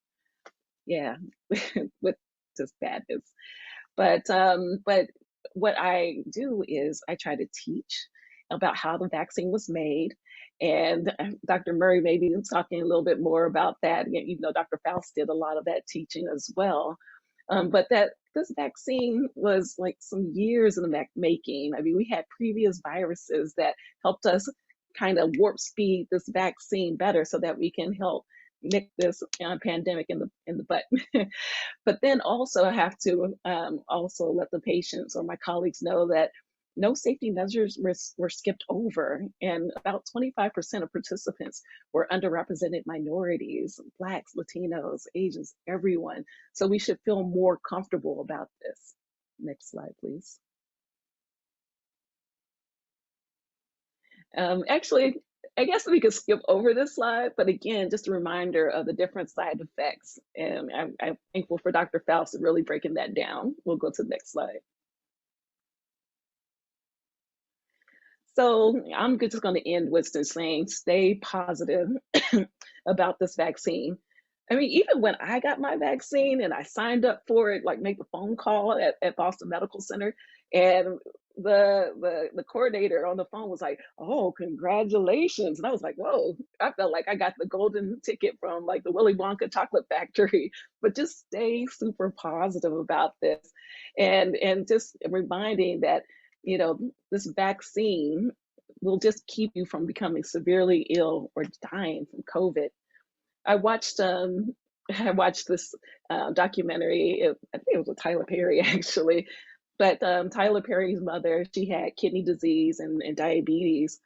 with just badness. But what I do is I try to teach about how the vaccine was made. And Dr. Murray maybe is talking a little bit more about that, even though Dr. Faust did a lot of that teaching as well. But that this vaccine was like some years in the making. I mean, we had previous viruses that helped us kind of warp speed this vaccine better so that we can help nick this pandemic in the butt. But then also I have to also let the patients or my colleagues know that no safety measures were skipped over, and about 25% of participants were underrepresented minorities, Blacks, Latinos, Asians, everyone. So we should feel more comfortable about this. Next slide, please. Actually, I guess we could skip over this slide, but again, just a reminder of the different side effects. And I'm thankful for Dr. Faust really breaking that down. We'll go to the next slide. So I'm just going to end with just saying, stay positive about this vaccine. I mean, even when I got my vaccine and I signed up for it, like make the phone call at Boston Medical Center, and the coordinator on the phone was like, "Oh, congratulations!" And I was like, "Whoa!" I felt like I got the golden ticket from like the Willy Wonka chocolate factory. But just stay super positive about this, and just reminding that this vaccine will just keep you from becoming severely ill or dying from COVID. I watched this documentary. I think it was with Tyler Perry actually, but Tyler Perry's mother, she had kidney disease and diabetes,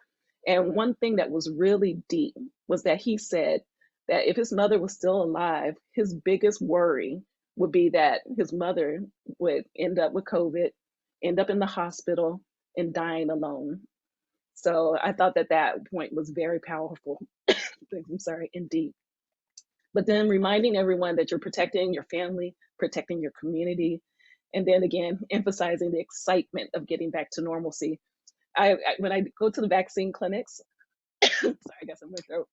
and one thing that was really deep was that he said that if his mother was still alive, his biggest worry would be that his mother would end up with COVID, end up in the hospital, and dying alone. So I thought that point was very powerful. I'm sorry, indeed. But then reminding everyone that you're protecting your family, protecting your community, and then again, emphasizing the excitement of getting back to normalcy. When I go to the vaccine clinics, sorry, I got some my throat.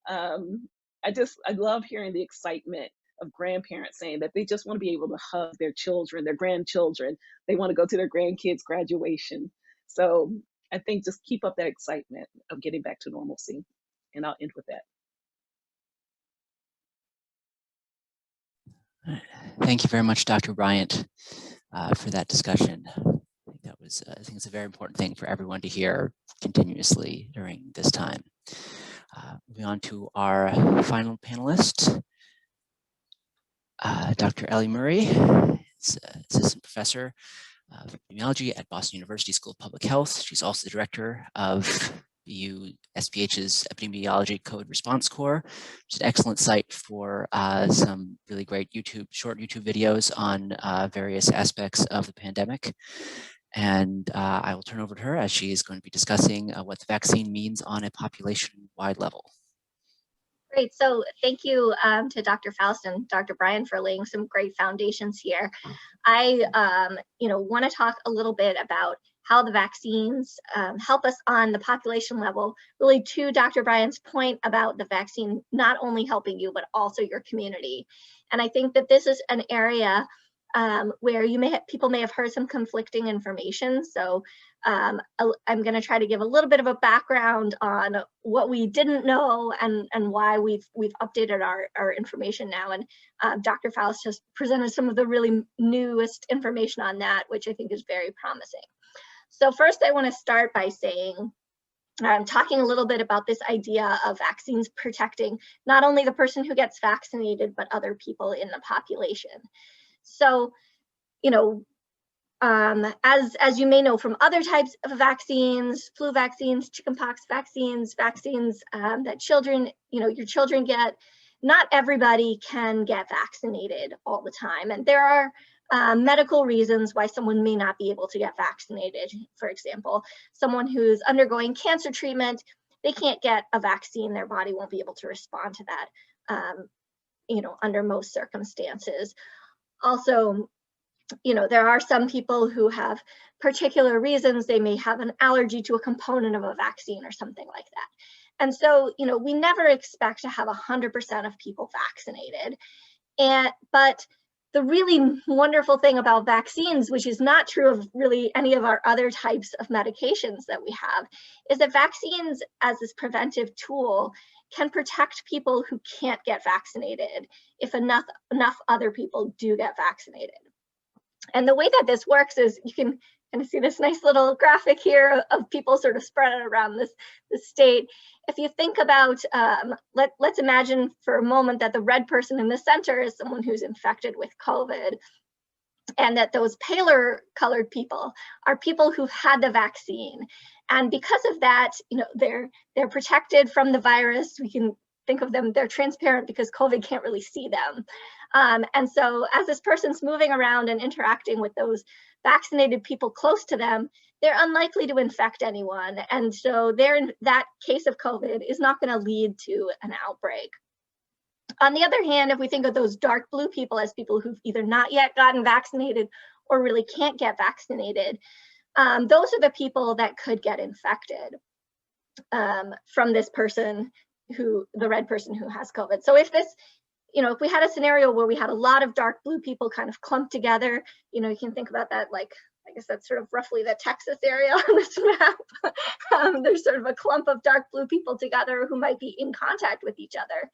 I love hearing the excitement of grandparents saying that they just want to be able to hug their children, their grandchildren. They want to go to their grandkids' graduation. So I think just keep up that excitement of getting back to normalcy. And I'll end with that. Thank you very much, Dr. Bryant, for that discussion. I think it's a very important thing for everyone to hear continuously during this time. Moving on to our final panelist, Dr. Ellie Murray, is Assistant Professor of Epidemiology at Boston University School of Public Health. She's also the director of BU SPH's Epidemiology Code Response Corps, which is an excellent site for some really great short YouTube videos on various aspects of the pandemic. And I will turn over to her as she is going to be discussing what the vaccine means on a population-wide level. Great, so thank you to Dr. Faust and Dr. Bryan for laying some great foundations here. I want to talk a little bit about how the vaccines help us on the population level, really to Dr. Bryan's point about the vaccine not only helping you, but also your community. And I think that this is an area where people may have heard some conflicting information. So I'm going to try to give a little bit of a background on what we didn't know and why we've updated our information now. And Dr. Faust has presented some of the really newest information on that, which I think is very promising. So first, I want to start by saying, talking a little bit about this idea of vaccines protecting not only the person who gets vaccinated, but other people in the population. So, as you may know from other types of vaccines, flu vaccines, chickenpox vaccines, that children, your children get, not everybody can get vaccinated all the time. And there are medical reasons why someone may not be able to get vaccinated. For example, someone who's undergoing cancer treatment, they can't get a vaccine, their body won't be able to respond to that, under most circumstances. Also, there are some people who have particular reasons. They may have an allergy to a component of a vaccine or something like that. And so, we never expect to have 100% of people vaccinated. But the really wonderful thing about vaccines, which is not true of really any of our other types of medications that we have, is that vaccines as this preventive tool can protect people who can't get vaccinated if enough other people do get vaccinated. And the way that this works is you can kind of see this nice little graphic here of people sort of spread around this state. If you think about, let's imagine for a moment that the red person in the center is someone who's infected with COVID, and that those paler colored people are people who've had the vaccine. And because of that, they're protected from the virus. We can think of them, they're transparent because COVID can't really see them. And so as this person's moving around and interacting with those vaccinated people close to them, they're unlikely to infect anyone. And so that case of COVID is not going to lead to an outbreak. On the other hand, if we think of those dark blue people as people who've either not yet gotten vaccinated or really can't get vaccinated, those are the people that could get infected from this person, the red person who has COVID. So if we had a scenario where we had a lot of dark blue people kind of clumped together, you can think about that like, I guess that's sort of roughly the Texas area on this map. There's sort of a clump of dark blue people together who might be in contact with each other.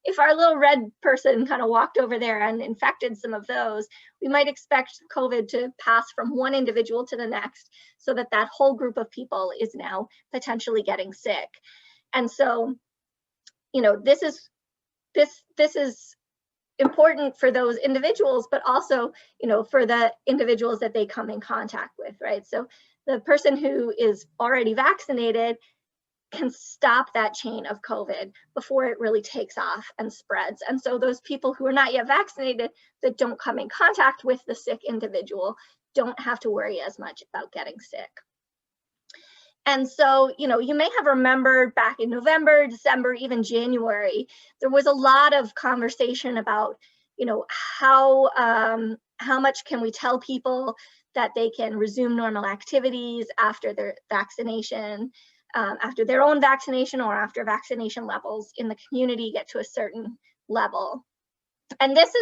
If our little red person kind of walked over there and infected some of those, we might expect COVID to pass from one individual to the next, so that whole group of people is now potentially getting sick. And so, this is important for those individuals, but also, for the individuals that they come in contact with, right? So the person who is already vaccinated can stop that chain of COVID before it really takes off and spreads. And so those people who are not yet vaccinated that don't come in contact with the sick individual don't have to worry as much about getting sick. And so, you may have remembered back in November, December, even January, there was a lot of conversation about, how much can we tell people that they can resume normal activities after their vaccination, after their own vaccination, or after vaccination levels in the community get to a certain level. And this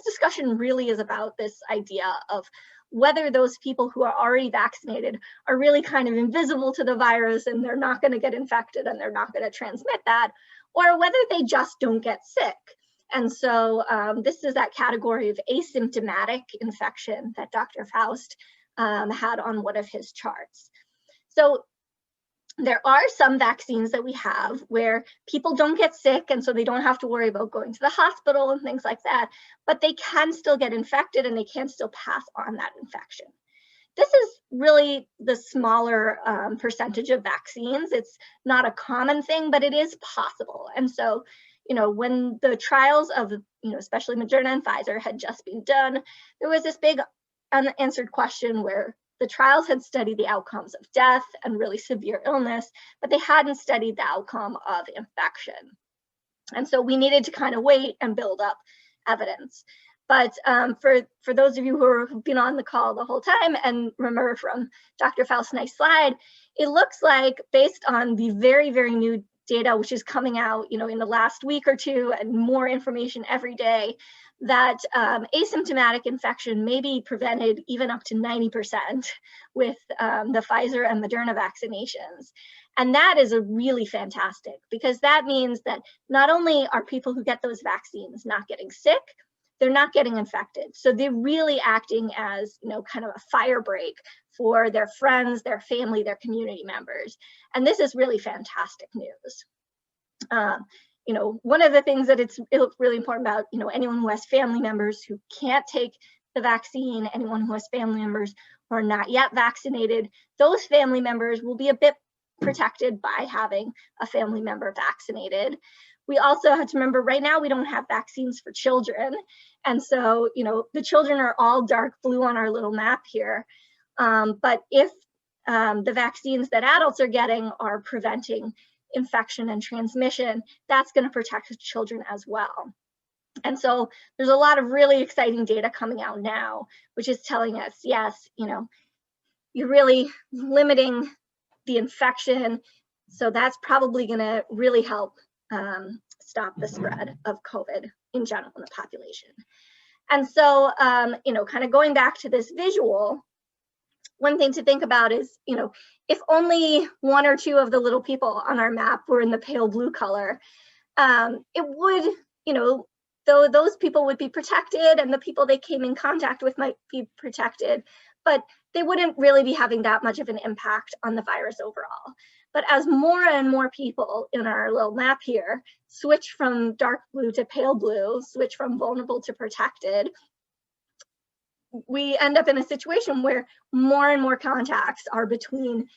discussion really is about this idea of whether those people who are already vaccinated are really kind of invisible to the virus and they're not going to get infected and they're not going to transmit that, or whether they just don't get sick. And so this is that category of asymptomatic infection that Dr. Faust had on one of his charts. So There are some vaccines that we have where people don't get sick, and so they don't have to worry about going to the hospital and things like that, but they can still get infected and they can still pass on that infection. This is really the smaller percentage of vaccines. It's not a common thing, but it is possible. And so, when the trials of, especially Moderna and Pfizer had just been done, there was this big unanswered question where the trials had studied the outcomes of death and really severe illness, but they hadn't studied the outcome of infection. And so we needed to kind of wait and build up evidence. But for those of you who have been on the call the whole time and remember from Dr. Faust's nice slide, it looks like based on the very, very new data, which is coming out, in the last week or two and more information every day, that asymptomatic infection may be prevented even up to 90% with the Pfizer and Mrna vaccinations. And that is a really fantastic, because that means that not only are people who get those vaccines not getting sick, they're not getting infected. So they're really acting as, kind of a fire break for their friends, their family, their community members. And this is really fantastic news. One of the things that it's really important about, anyone who has family members who can't take the vaccine, anyone who has family members who are not yet vaccinated, those family members will be a bit protected by having a family member vaccinated. We also have to remember right now we don't have vaccines for children. And so, the children are all dark blue on our little map here. But if the vaccines that adults are getting are preventing infection and transmission, that's going to protect the children as well. And so there's a lot of really exciting data coming out now, which is telling us, yes, you're really limiting the infection. So that's probably going to really help stop the spread of COVID in general in the population. And so, kind of going back to this visual, one thing to think about is, if only one or two of the little people on our map were in the pale blue color, it would, though those people would be protected and the people they came in contact with might be protected, but they wouldn't really be having that much of an impact on the virus overall. But as more and more people in our little map here switch from dark blue to pale blue, switch from vulnerable to protected, we end up in a situation where more and more contacts are between,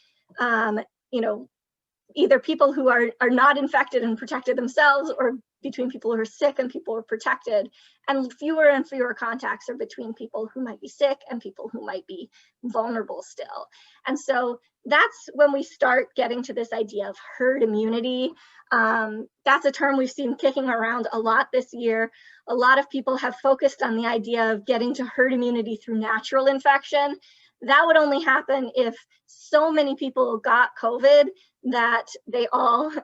either people who are not infected and protected themselves, or between people who are sick and people who are protected. And fewer contacts are between people who might be sick and people who might be vulnerable still. And so that's when we start getting to this idea of herd immunity. That's a term we've seen kicking around a lot this year. A lot of people have focused on the idea of getting to herd immunity through natural infection. That would only happen if so many people got COVID that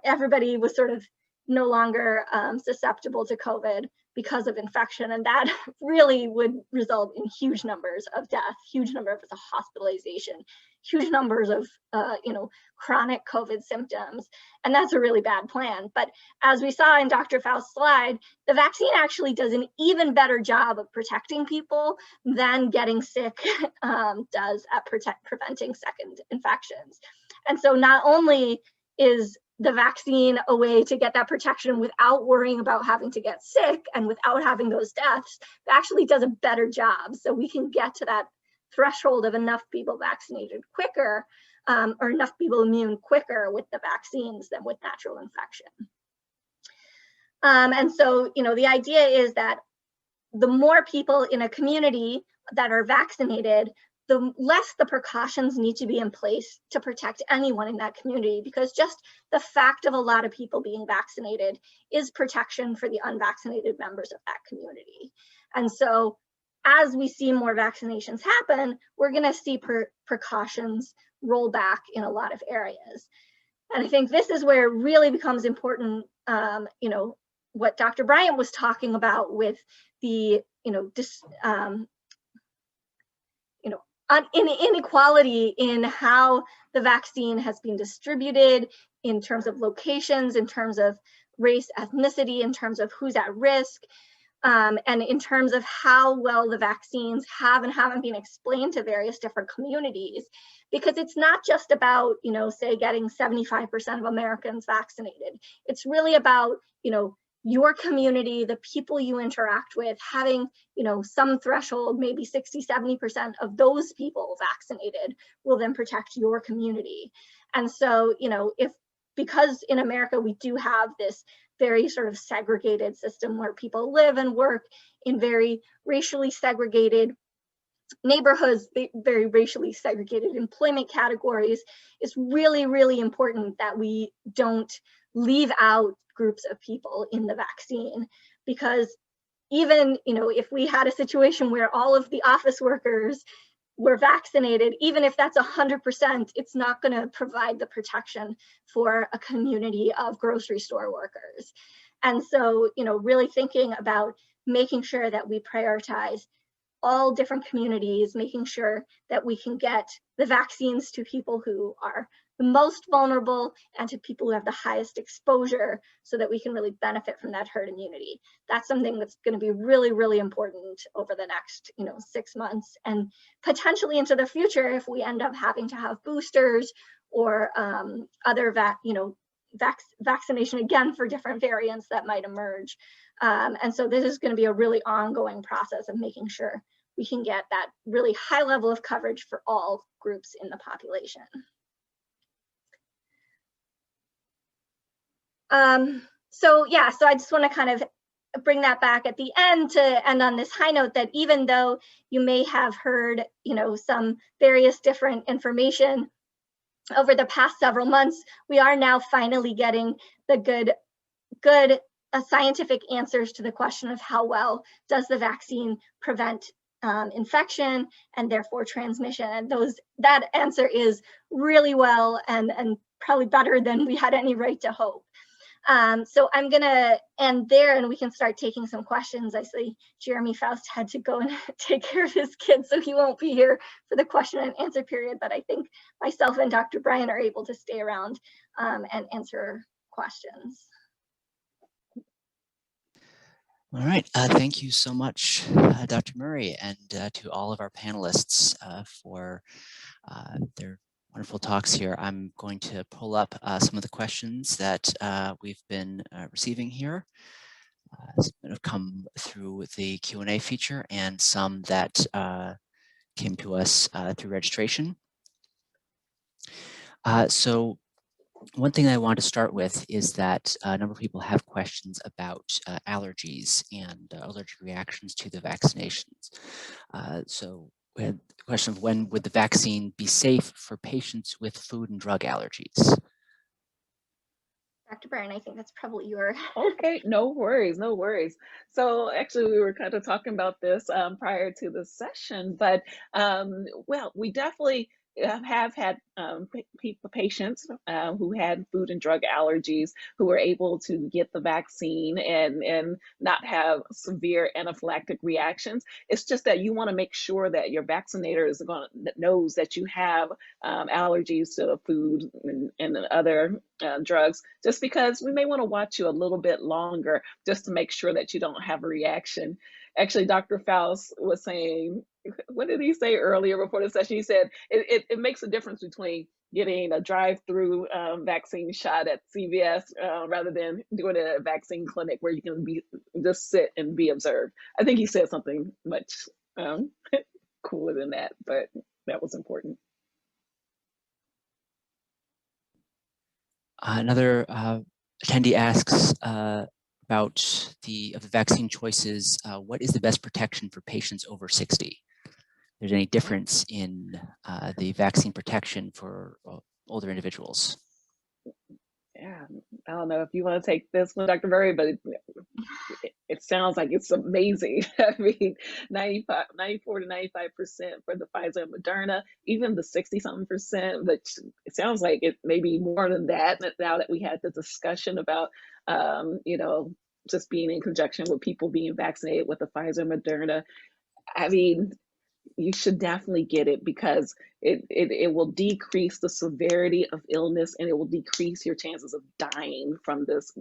everybody was sort of no longer susceptible to COVID because of infection. And that really would result in huge numbers of death, huge numbers of hospitalization, huge numbers of, chronic COVID symptoms. And that's a really bad plan. But as we saw in Dr. Faust's slide, the vaccine actually does an even better job of protecting people than getting sick does at preventing second infections. And so not only is the vaccine a way to get that protection without worrying about having to get sick and without having those deaths, it actually does a better job. So we can get to that threshold of enough people vaccinated quicker, or enough people immune quicker with the vaccines than with natural infection. And so, the idea is that the more people in a community that are vaccinated, the less the precautions need to be in place to protect anyone in that community, because just the fact of a lot of people being vaccinated is protection for the unvaccinated members of that community. And so as we see more vaccinations happen, we're going to see precautions roll back in a lot of areas. And I think this is where it really becomes important, what Dr. Bryant was talking about with the, inequality in how the vaccine has been distributed in terms of locations, in terms of race, ethnicity, in terms of who's at risk. And in terms of how well the vaccines have and haven't been explained to various different communities, because it's not just about, you know, say getting 75% of Americans vaccinated. It's really about, you know, your community, the people you interact with, having, you know, some threshold, maybe 60, 70% of those people vaccinated will then protect your community. And so, you know, because in America we do have this very sort of segregated system where people live and work in very racially segregated neighborhoods, very racially segregated employment categories, it's really, really important that we don't leave out groups of people in the vaccine, because even, you know, if we had a situation where all of the office workers were vaccinated, even if that's 100%, it's not going to provide the protection for a community of grocery store workers. And so, you know, really thinking about making sure that we prioritize all different communities, making sure that we can get the vaccines to people who are the most vulnerable and to people who have the highest exposure, so that we can really benefit from that herd immunity. That's something that's going to be really, really important over the next, you know, 6 months, and potentially into the future if we end up having to have boosters or other vaccination again for different variants that might emerge. And so this is going to be a really ongoing process of making sure we can get that really high level of coverage for all groups in the population. So I just want to kind of bring that back at the end to end on this high note, that even though you may have heard, you know, some various different information over the past several months, we are now finally getting the good scientific answers to the question of how well does the vaccine prevent infection and therefore transmission. And that answer is really well, and probably better than we had any right to hope. So I'm gonna end there and we can start taking some questions. I see Jeremy Faust had to go and take care of his kids, so he won't be here for the question and answer period, but I think myself and Dr. Bryan are able to stay around and answer questions. All right, thank you so much, Dr. Murray, and to all of our panelists for their wonderful talks here. I'm going to pull up some of the questions that we've been receiving here. Some that have come through the Q&A feature and some that came to us through registration. So one thing I want to start with is that a number of people have questions about allergies and allergic reactions to the vaccinations. So we had the question of when would the vaccine be safe for patients with food and drug allergies? Dr. Bryan, I think that's probably your. Okay, no worries, no worries. So actually we were kind of talking about this prior to the session, but well, we definitely have had patients who had food and drug allergies who were able to get the vaccine and not have severe anaphylactic reactions. It's just that you want to make sure that your vaccinator is knows that you have allergies to the food and other drugs, just because we may want to watch you a little bit longer just to make sure that you don't have a reaction. Actually, Dr. Faust was saying, what did he say earlier before the session? He said it makes a difference between getting a drive-through vaccine shot at CVS rather than doing it at a vaccine clinic where you can just sit and be observed. I think he said something much cooler than that, but that was important. Another attendee asks about the vaccine choices. What is the best protection for patients over 60? There's any difference in the vaccine protection for older individuals? Yeah, I don't know if you want to take this one, Dr. Murray, but it sounds like it's amazing. I mean, 94 to 95% for the Pfizer and Moderna, even the 60-something%, but it sounds like it may be more than that now that we had the discussion about, you know, just being in conjunction with people being vaccinated with the Pfizer and Moderna. I mean, You should definitely get it because it will decrease the severity of illness, and it will decrease your chances of dying from this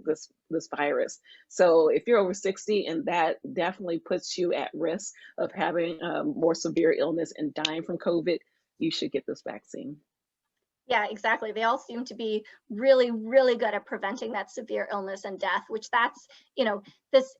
virus. So if you're over 60 and that definitely puts you at risk of having more severe illness and dying from COVID, you should get this vaccine. Yeah, exactly. They all seem to be really, really good at preventing that severe illness and death, which that's, you know, this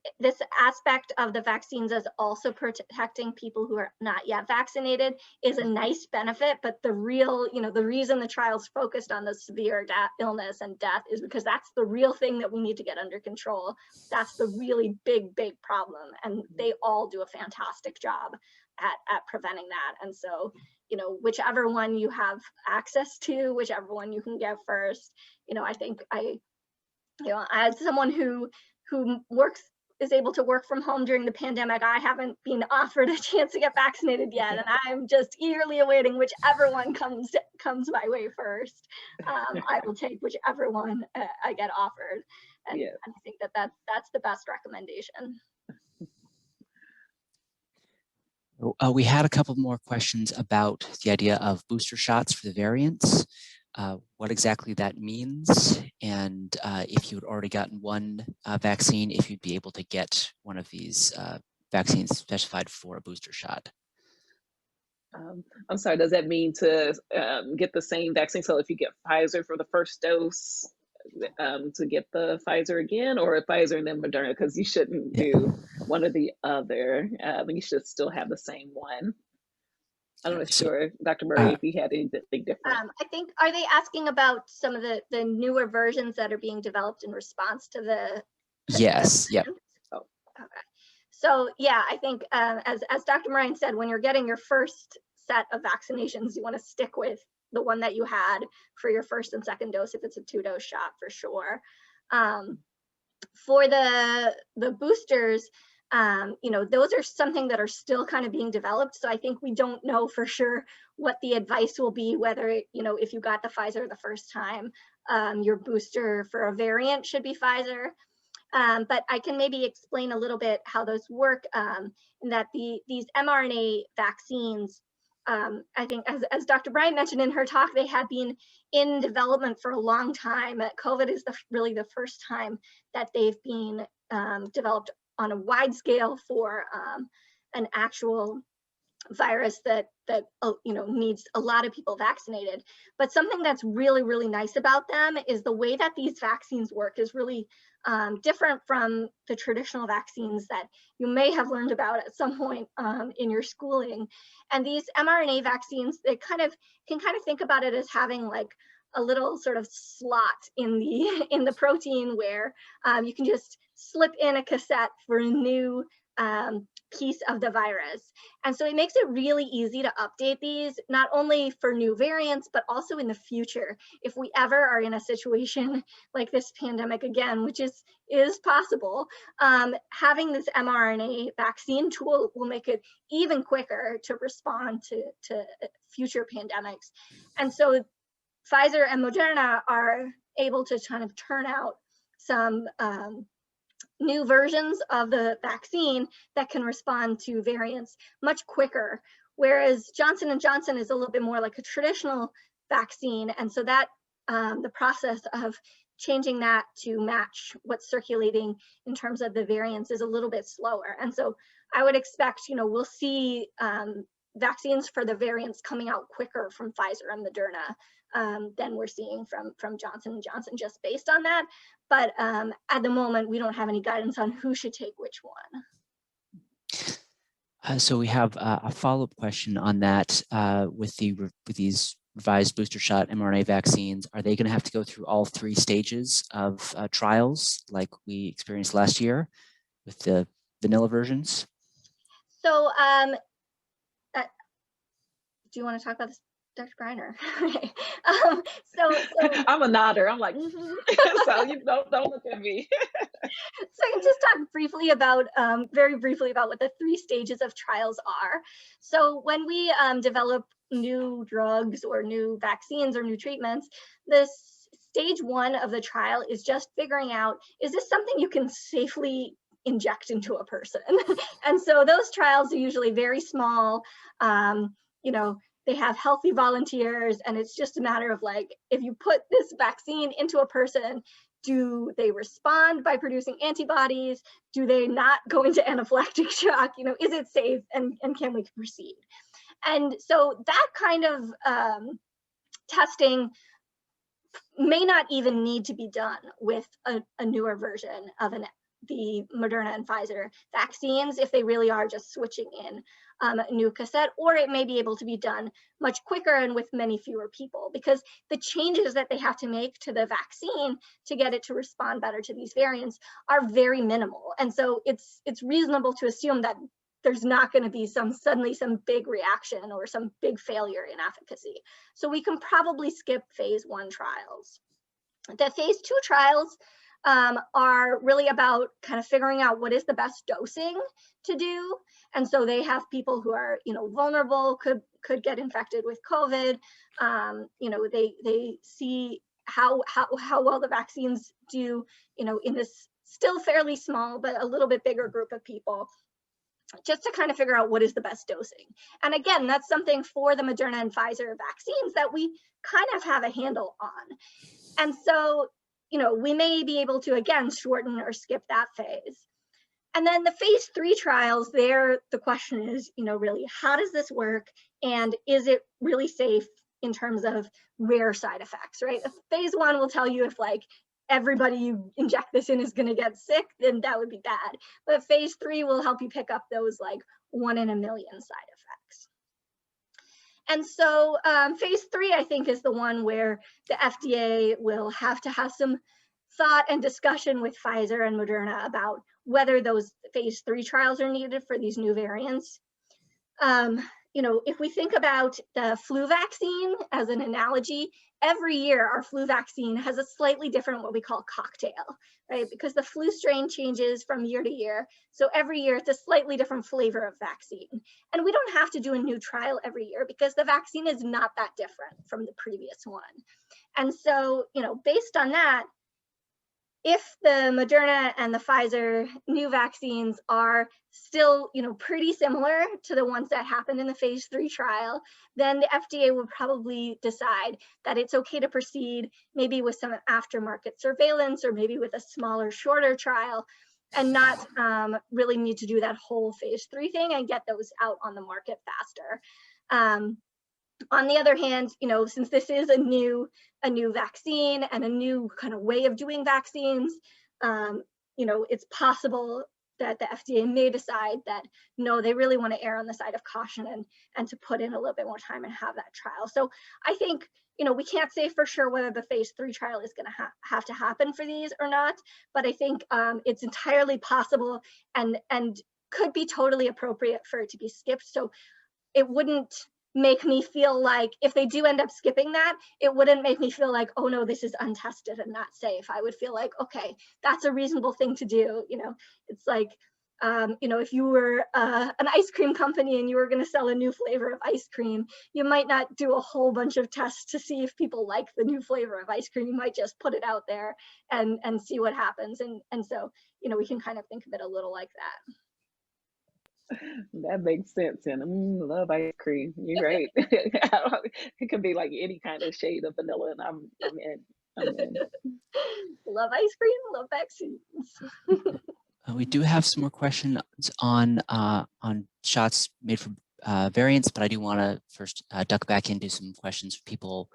aspect of the vaccines as also protecting people who are not yet vaccinated is a nice benefit. But the real, you know, the reason the trials focused on the severe illness and death is because that's the real thing that we need to get under control. That's the really big, big problem. And they all do a fantastic job at preventing that. And so, you know, whichever one you have access to, whichever one you can get first, you know, I think you know, as someone who is able to work from home during the pandemic, I haven't been offered a chance to get vaccinated yet, and I'm just eagerly awaiting whichever one comes my way first. I will take whichever one I get offered, and Yeah. I think that's the best recommendation. We had a couple more questions about the idea of booster shots for the variants, what exactly that means, and if you had already gotten one vaccine, if you'd be able to get one of these vaccines specified for a booster shot. I'm sorry, does that mean to get the same vaccine? So if you get Pfizer for the first dose, to get the Pfizer again, or Pfizer and then Moderna, because you shouldn't do one or the other. You should still have the same one. I'm not sure, Dr. Murray, if you had anything different. I think, are they asking about some of the newer versions that are being developed in response to the Yes, yep. Oh, okay. So yeah, I think as Dr. Moran said, when you're getting your first set of vaccinations, you want to stick with the one that you had for your first and second dose if it's a 2-dose shot for sure. For the boosters, you know, those are something that are still kind of being developed. So I think we don't know for sure what the advice will be, whether, you know, if you got the Pfizer the first time, your booster for a variant should be Pfizer. But I can maybe explain a little bit how those work, in that these mRNA vaccines, I think as Dr. Bryant mentioned in her talk, they had been in development for a long time. COVID is really the first time that they've been developed on a wide scale for an actual virus that you know, needs a lot of people vaccinated. But something that's really, really nice about them is the way that these vaccines work is really different from the traditional vaccines that you may have learned about at some point in your schooling. And these mRNA vaccines, they can kind of think about it as having like a little sort of slot in the protein where you can just slip in a cassette for a new piece of the virus. And so it makes it really easy to update these, not only for new variants, but also in the future. If we ever are in a situation like this pandemic again, which is possible, having this mRNA vaccine tool will make it even quicker to respond to future pandemics. And so Pfizer and Moderna are able to kind of turn out some new versions of the vaccine that can respond to variants much quicker, whereas Johnson & Johnson is a little bit more like a traditional vaccine. And so that the process of changing that to match what's circulating in terms of the variants is a little bit slower. And so I would expect, you know, we'll see vaccines for the variants coming out quicker from Pfizer and Moderna than we're seeing from Johnson & Johnson, just based on that. But at the moment, we don't have any guidance on who should take which one. So we have a follow-up question on that with these revised booster shot mRNA vaccines. Are they going to have to go through all 3 stages of trials like we experienced last year with the vanilla versions? So do you want to talk about this, Dr. Greiner? Okay. So I'm a nodder. I'm like, so you don't look at me. So I can just talk briefly about, very briefly about what the 3 stages of trials are. So when we develop new drugs or new vaccines or new treatments, the stage 1 of the trial is just figuring out, is this something you can safely inject into a person. And so those trials are usually very small. You know, they have healthy volunteers, and it's just a matter of like, if you put this vaccine into a person, do they respond by producing antibodies? Do they not go into anaphylactic shock? You know, is it safe, and can we proceed? And so that kind of testing may not even need to be done with a newer version of the Moderna and Pfizer vaccines, if they really are just switching in a new cassette, or it may be able to be done much quicker and with many fewer people, because the changes that they have to make to the vaccine to get it to respond better to these variants are very minimal. And so it's reasonable to assume that there's not going to be suddenly some big reaction or some big failure in efficacy. So we can probably skip phase 1 trials. The phase 2 trials are really about kind of figuring out what is the best dosing to do. And so they have people who are, you know, vulnerable, could get infected with COVID. You know, they see how well the vaccines do, you know, in this still fairly small but a little bit bigger group of people, just to kind of figure out what is the best dosing. And again, that's something for the Moderna and Pfizer vaccines that we kind of have a handle on. And so, you know, we may be able to, again, shorten or skip that phase. And then the phase 3 trials, there, the question is, you know, really, how does this work? And is it really safe in terms of rare side effects, right? Phase 1 will tell you if like everybody you inject this in is going to get sick, then that would be bad. But phase 3 will help you pick up those like 1 in a million side effects. And so phase 3, I think, is the one where the FDA will have to have some thought and discussion with Pfizer and Moderna about whether those phase 3 trials are needed for these new variants. You know, if we think about the flu vaccine as an analogy, every year our flu vaccine has a slightly different what we call cocktail, right? Because the flu strain changes from year to year. So every year it's a slightly different flavor of vaccine. And we don't have to do a new trial every year because the vaccine is not that different from the previous one. And so, you know, based on that, if the Moderna and the Pfizer new vaccines are still, you know, pretty similar to the ones that happened in the phase 3 trial, then the FDA will probably decide that it's okay to proceed maybe with some aftermarket surveillance or maybe with a smaller, shorter trial, and not really need to do that whole phase 3 thing and get those out on the market faster. On the other hand, you know, since this is a new vaccine and a new kind of way of doing vaccines, you know, it's possible that the FDA may decide that, no, they really want to err on the side of caution and to put in a little bit more time and have that trial. So I think, you know, we can't say for sure whether the phase 3 trial is going to have to happen for these or not, but I think it's entirely possible and could be totally appropriate for it to be skipped. So it wouldn't make me feel like, if they do end up skipping that, it wouldn't make me feel like, oh no, this is untested and not safe. I would feel like, okay, that's a reasonable thing to do. You know, it's like, you know, if you were an ice cream company and you were going to sell a new flavor of ice cream, you might not do a whole bunch of tests to see if people like the new flavor of ice cream. You might just put it out there and see what happens. And so, you know, we can kind of think of it a little like that. That makes sense. And love ice cream. You're right. It can be like any kind of shade of vanilla, and I'm in. Love ice cream, love vaccines. We do have some more questions on shots made for variants, but I do want to first duck back into some questions from people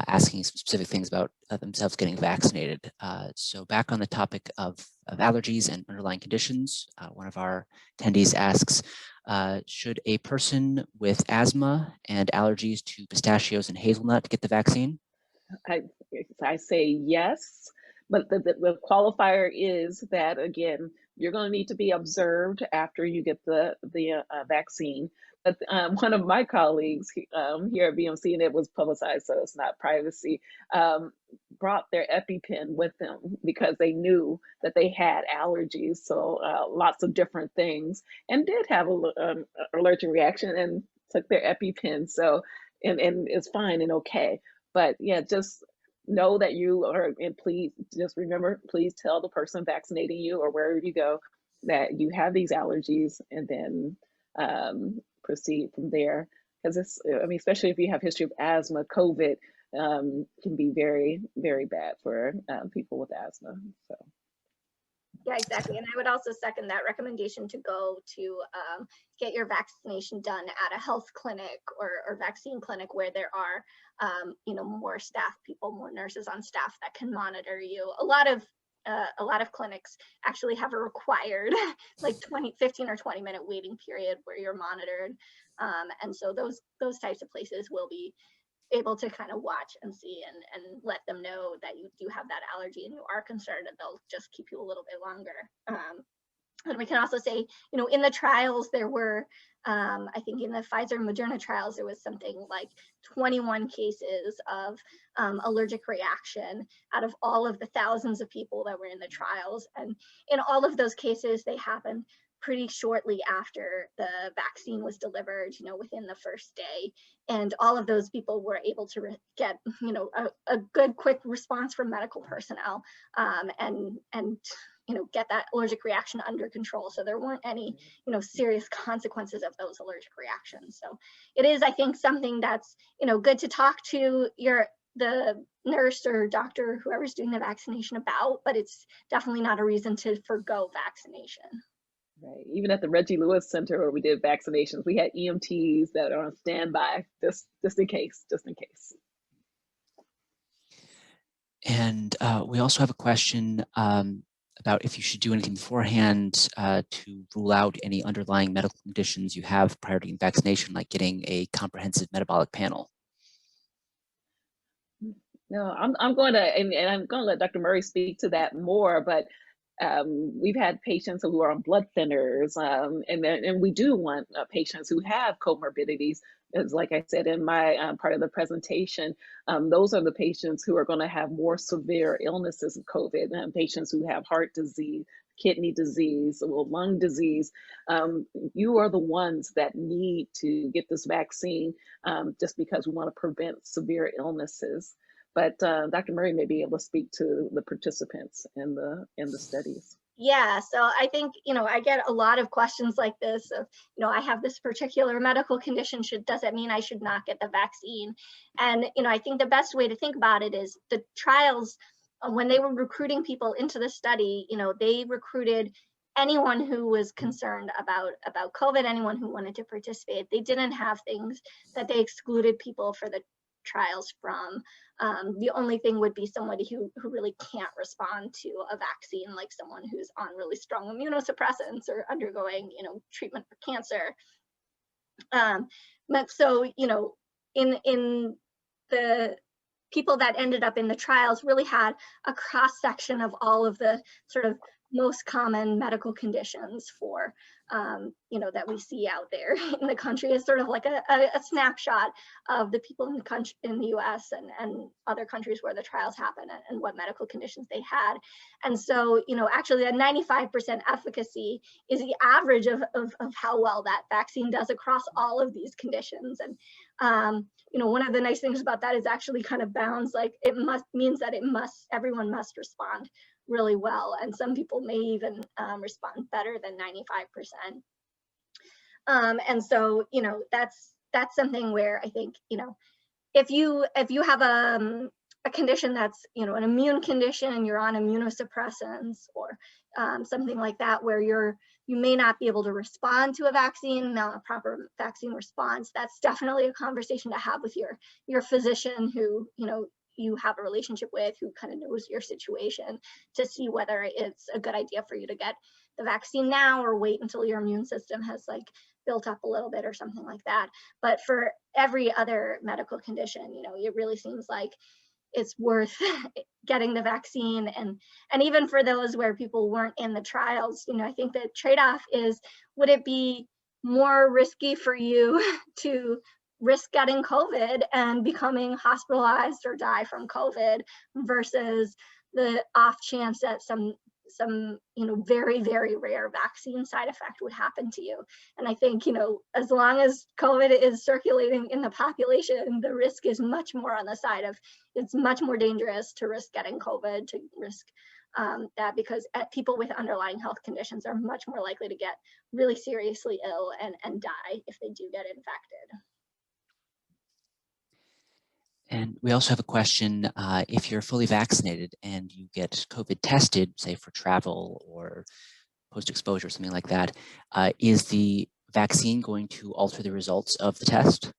asking some specific things about themselves getting vaccinated. So back on the topic of allergies and underlying conditions, one of our attendees asks, should a person with asthma and allergies to pistachios and hazelnut get the vaccine? I say yes, but the qualifier is that, again, you're going to need to be observed after you get the vaccine. But one of my colleagues here at BMC, and it was publicized, so it's not privacy, brought their EpiPen with them because they knew that they had allergies, so lots of different things, and did have an allergic reaction and took their EpiPen. So, and it's fine and okay. But yeah, just know that you are, and please just remember, please tell the person vaccinating you or wherever you go that you have these allergies, and then proceed from there. Because it's, I mean, especially if you have history of asthma, COVID can be very, very bad for people with asthma. So. Yeah, exactly. And I would also second that recommendation to go to get your vaccination done at a health clinic or vaccine clinic where there are, you know, more staff people, more nurses on staff that can monitor you. A lot of clinics actually have a required like 15 or 20-minute waiting period where you're monitored. And so those types of places will be able to kind of watch and see and let them know that you do have that allergy and you are concerned, and they'll just keep you a little bit longer. And we can also say, you know, in the trials there were, I think in the Pfizer and Mrna trials, there was something like 21 cases of allergic reaction out of all of the thousands of people that were in the trials. And in all of those cases, they happened pretty shortly after the vaccine was delivered, you know, within the first day. And all of those people were able to get, you know, a good quick response from medical personnel and you know, get that allergic reaction under control. So there weren't any, you know, serious consequences of those allergic reactions. So it is, I think, something that's, you know, good to talk to the nurse or doctor, whoever's doing the vaccination about, but it's definitely not a reason to forgo vaccination. Right. Even at the Reggie Lewis Center where we did vaccinations, we had EMTs that are on standby just in case, And we also have a question about if you should do anything beforehand to rule out any underlying medical conditions you have prior to getting vaccination, like getting a comprehensive metabolic panel. No, I'm going to, and I'm going to let Dr. Murray speak to that more, but we've had patients who are on blood thinners, and we do want patients who have comorbidities. As like I said in my part of the presentation, those are the patients who are going to have more severe illnesses of COVID, patients who have heart disease, kidney disease, or lung disease. You are the ones that need to get this vaccine just because we want to prevent severe illnesses. But Dr. Murray may be able to speak to the participants in the studies. Yeah, so I think, you know, I get a lot of questions like this of, you know, I have this particular medical condition, does that mean I should not get the vaccine? And, you know, I think the best way to think about it is the trials, when they were recruiting people into the study, you know, they recruited anyone who was concerned about COVID, anyone who wanted to participate. They didn't have things that they excluded people for the trials from. The only thing would be somebody who really can't respond to a vaccine, like someone who's on really strong immunosuppressants or undergoing, you know, treatment for cancer. But so, you know, in the people that ended up in the trials really had a cross section of all of the sort of most common medical conditions for, you know, that we see out there in the country. Is sort of like a snapshot of the people in the country, in the US and other countries where the trials happen, and what medical conditions they had. And so, you know, actually that 95% efficacy is the average of how well that vaccine does across all of these conditions. And, you know, one of the nice things about that is actually kind of bounds, like means that everyone must respond really well, and some people may even respond better than 95%. And so, you know, that's something where I think, you know, if you have a condition that's, you know, an immune condition and you're on immunosuppressants or something like that, where you may not be able to respond to a vaccine, not a proper vaccine response, that's definitely a conversation to have with your physician who, you know, you have a relationship with, who kind of knows your situation, to see whether it's a good idea for you to get the vaccine now or wait until your immune system has like built up a little bit or something like that. But for every other medical condition, you know, it really seems like it's worth getting the vaccine. And even for those where people weren't in the trials, you know, I think the trade-off is, would it be more risky for you to risk getting COVID and becoming hospitalized or die from COVID versus the off chance that some you know, very, very rare vaccine side effect would happen to you? And I think, you know, as long as COVID is circulating in the population, the risk is much more on the side of, it's much more dangerous to risk getting COVID, to risk that because people with underlying health conditions are much more likely to get really seriously ill and die if they do get infected. And we also have a question, if you're fully vaccinated and you get COVID tested, say for travel or post-exposure, something like that, is the vaccine going to alter the results of the test?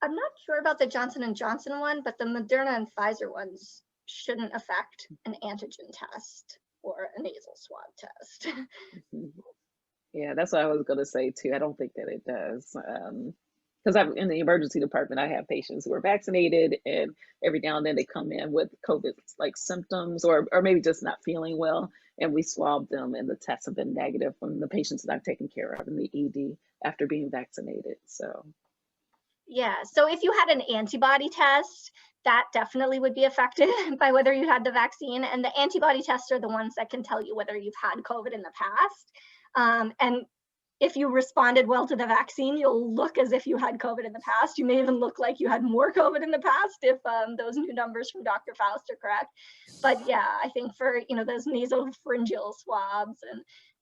I'm not sure about the Johnson & Johnson one, but the Moderna and Pfizer ones shouldn't affect an antigen test or a nasal swab test. Yeah, that's what I was going to say too. I don't think that it does. Because I'm in the emergency department, I have patients who are vaccinated, and every now and then they come in with COVID like symptoms or maybe just not feeling well, and we swab them, and the tests have been negative from the patients that I've taken care of in the ED after being vaccinated. So yeah, so if you had an antibody test, that definitely would be affected by whether you had the vaccine, and the antibody tests are the ones that can tell you whether you've had COVID in the past. And if you responded well to the vaccine, you'll look as if you had COVID in the past. You may even look like you had more COVID in the past if those new numbers from Dr. Faust are correct. But yeah, I think for those nasopharyngeal swabs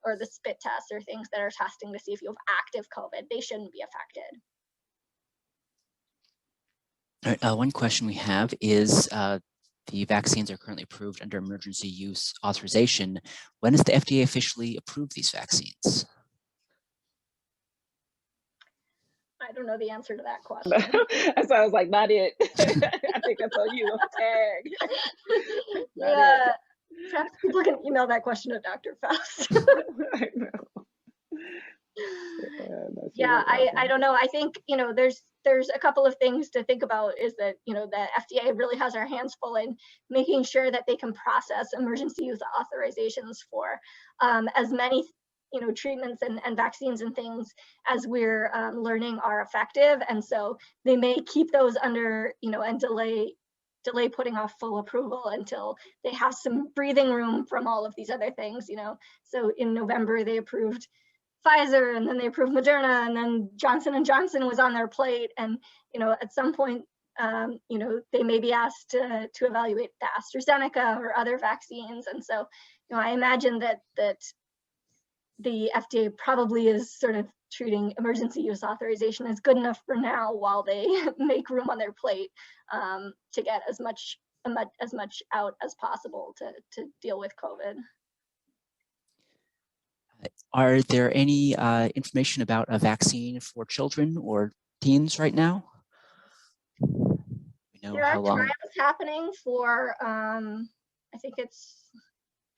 or the spit tests or things that are testing to see if you have active COVID, they shouldn't be affected. All right, one question we have is, the vaccines are currently approved under emergency use authorization. When does the FDA officially approve these vaccines? I don't know the answer to that question. so I was like, not it. I think that's on you. Tag. Yeah, perhaps people can email that question to Dr. Faust. I know. Yeah, I don't know. I think there's a couple of things to think about. Is that the FDA really has our hands full in making sure that they can process emergency use authorizations for as many treatments and vaccines and things as we're learning are effective, and so they may keep those under and delay putting off full approval until they have some breathing room from all of these other things. So in November they approved Pfizer, and then they approved Moderna, and then Johnson & Johnson was on their plate, and at some point they may be asked to evaluate the AstraZeneca or other vaccines. And so I imagine that the FDA probably is sort of treating emergency use authorization as good enough for now while they make room on their plate to get as much out as possible to deal with COVID. Are there any information about a vaccine for children or teens right now? We know there how are long. trials happening for I think it's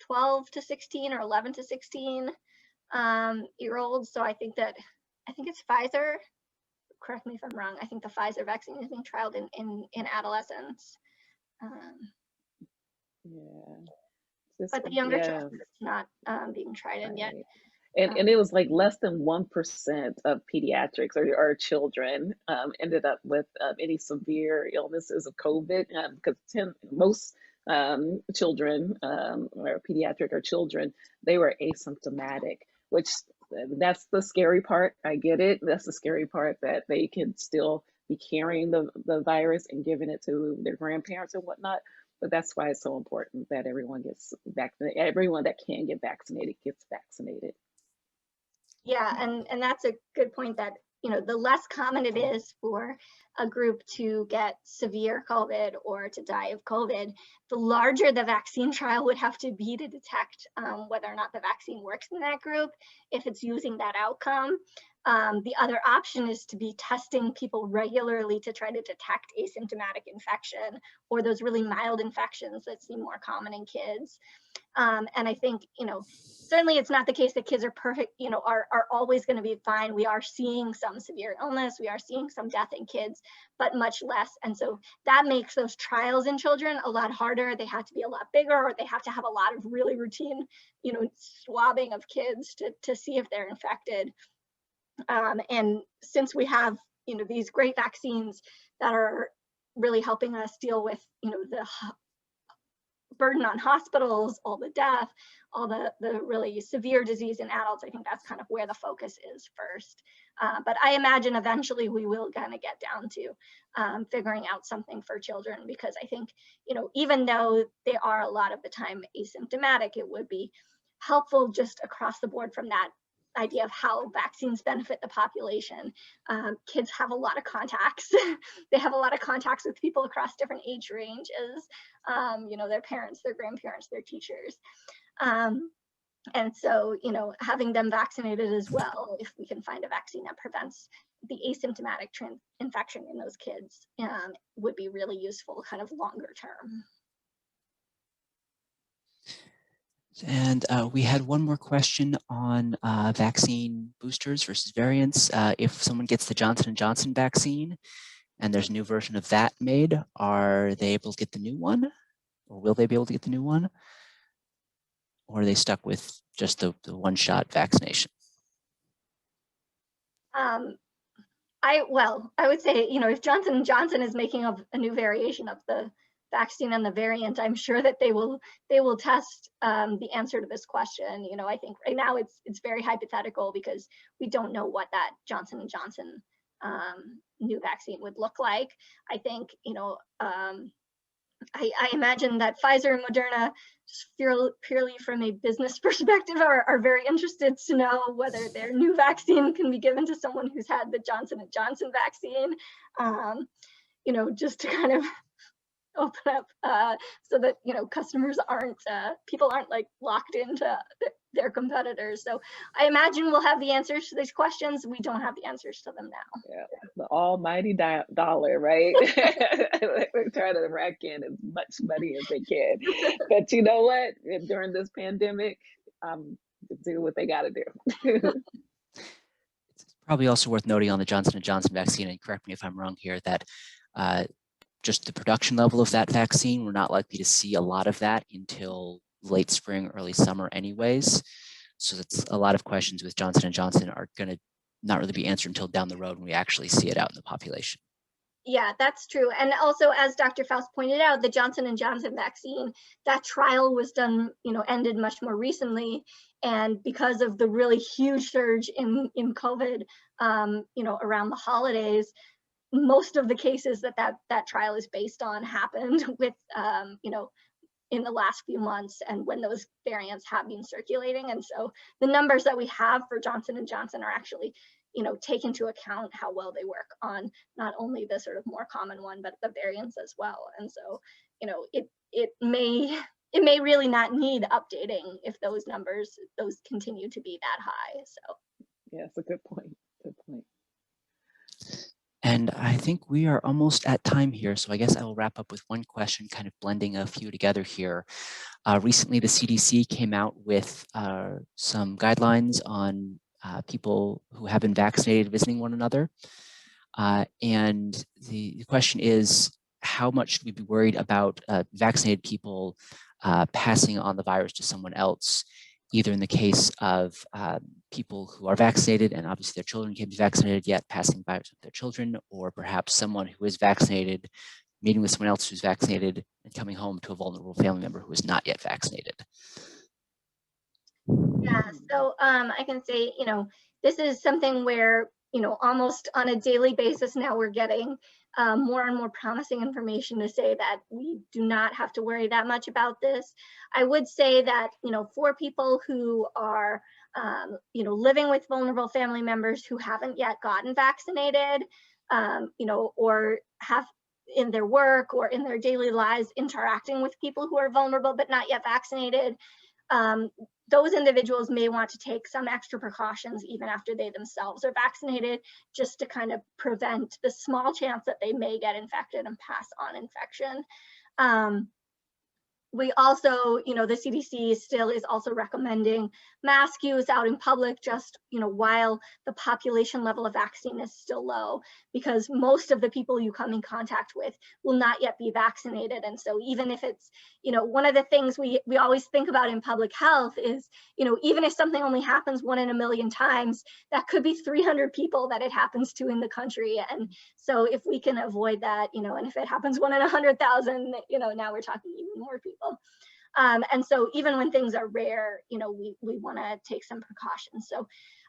12 to 16 or 11 to 16 year olds. So I think it's Pfizer. Correct me if I'm wrong. I think the Pfizer vaccine is being trialed in adolescents. But the younger children, it's not being tried in yet. And it was like less than 1% of pediatrics or children ended up with any severe illnesses of COVID, because most children or pediatric or children, they were asymptomatic, which that's the scary part. I get it. That's the scary part, that they can still be carrying the virus and giving it to their grandparents and whatnot. But that's why it's so important that everyone gets vaccinated. Everyone that can get vaccinated gets vaccinated. Yeah, and that's a good point, that the less common it is for a group to get severe COVID or to die of COVID, the larger the vaccine trial would have to be to detect whether or not the vaccine works in that group, if it's using that outcome. The other option is to be testing people regularly to try to detect asymptomatic infection or those really mild infections that seem more common in kids. And I think, certainly it's not the case that kids are perfect, are always going to be fine. We are seeing some severe illness. We are seeing some death in kids, but much less. And so that makes those trials in children a lot harder. They have to be a lot bigger, or they have to have a lot of really routine, swabbing of kids to see if they're infected. And since we have, these great vaccines that are really helping us deal with, the burden on hospitals, all the death, all the really severe disease in adults. I think that's kind of where the focus is first. But I imagine eventually we will kind of get down to figuring out something for children, because I think, you know, even though they are a lot of the time asymptomatic, it would be helpful just across the board from that idea of how vaccines benefit the population. Kids have a lot of contacts. They have a lot of contacts with people across different age ranges, you know, their parents, their grandparents, their teachers. And so, you know, having them vaccinated as well, if we can find a vaccine that prevents the asymptomatic infection in those kids, would be really useful kind of longer term. And we had one more question on vaccine boosters versus variants. If someone gets the Johnson & Johnson vaccine and there's a new version of that made, are they able to get the new one? Or will they be able to get the new one? Or are they stuck with just the one-shot vaccination? I would say, you know, if Johnson & Johnson is making a new variation of the vaccine and the variant, I'm sure that they will test the answer to this question. You know, I think right now it's very hypothetical because we don't know what that Johnson & Johnson new vaccine would look like. I think, you know, I imagine that Pfizer and Moderna, just purely from a business perspective, are very interested to know whether their new vaccine can be given to someone who's had the Johnson & Johnson vaccine, you know, just to kind of open up so that, you know, customers aren't, people aren't like locked into their competitors. So I imagine we'll have the answers to these questions. We don't have the answers to them now. Yeah, the almighty dollar, right? We're trying to rack in as much money as they can. But you know what? During this pandemic, do what they got to do. It's probably also worth noting on the Johnson & Johnson vaccine, and correct me if I'm wrong here, that just the production level of that vaccine, we're not likely to see a lot of that until late spring, early summer anyways. So that's a lot of questions with Johnson & Johnson are going to not really be answered until down the road when we actually see it out in the population. Yeah, that's true. And also, as Dr. Faust pointed out, the Johnson & Johnson vaccine, that trial was done, you know, ended much more recently. And because of the really huge surge in COVID, you know, around the holidays, most of the cases that trial is based on happened with, you know, in the last few months and when those variants have been circulating. And so the numbers that we have for Johnson & Johnson are actually, you know, take into account how well they work on not only the sort of more common one, but the variants as well. And so, you know, it may really not need updating if those numbers, those continue to be that high. So yeah, it's a good point. Good point. And I think we are almost at time here, so I guess I will wrap up with one question, kind of blending a few together here. Recently, the CDC came out with some guidelines on people who have been vaccinated visiting one another. And the question is, how much should we be worried about vaccinated people passing on the virus to someone else, either in the case of people who are vaccinated and obviously their children can't be vaccinated yet, passing virus to their children, or perhaps someone who is vaccinated, meeting with someone else who's vaccinated and coming home to a vulnerable family member who is not yet vaccinated. Yeah, so I can say, you know, this is something where, you know, almost on a daily basis now we're getting more and more promising information to say that we do not have to worry that much about this. I would say that, you know, for people who are, you know, living with vulnerable family members who haven't yet gotten vaccinated, you know, or have in their work or in their daily lives interacting with people who are vulnerable but not yet vaccinated, those individuals may want to take some extra precautions even after they themselves are vaccinated, just to kind of prevent the small chance that they may get infected and pass on infection. We also, you know, the CDC still is also recommending mask use out in public, just, you know, while the population level of vaccine is still low, because most of the people you come in contact with will not yet be vaccinated. And so even if it's, you know, one of the things we always think about in public health is, you know, even if something only happens 1 in a million times, that could be 300 people that it happens to in the country. And so if we can avoid that, you know, and if it happens 1 in 100,000, you know, now we're talking even more people. people. And so even when things are rare, you know, we want to take some precautions. So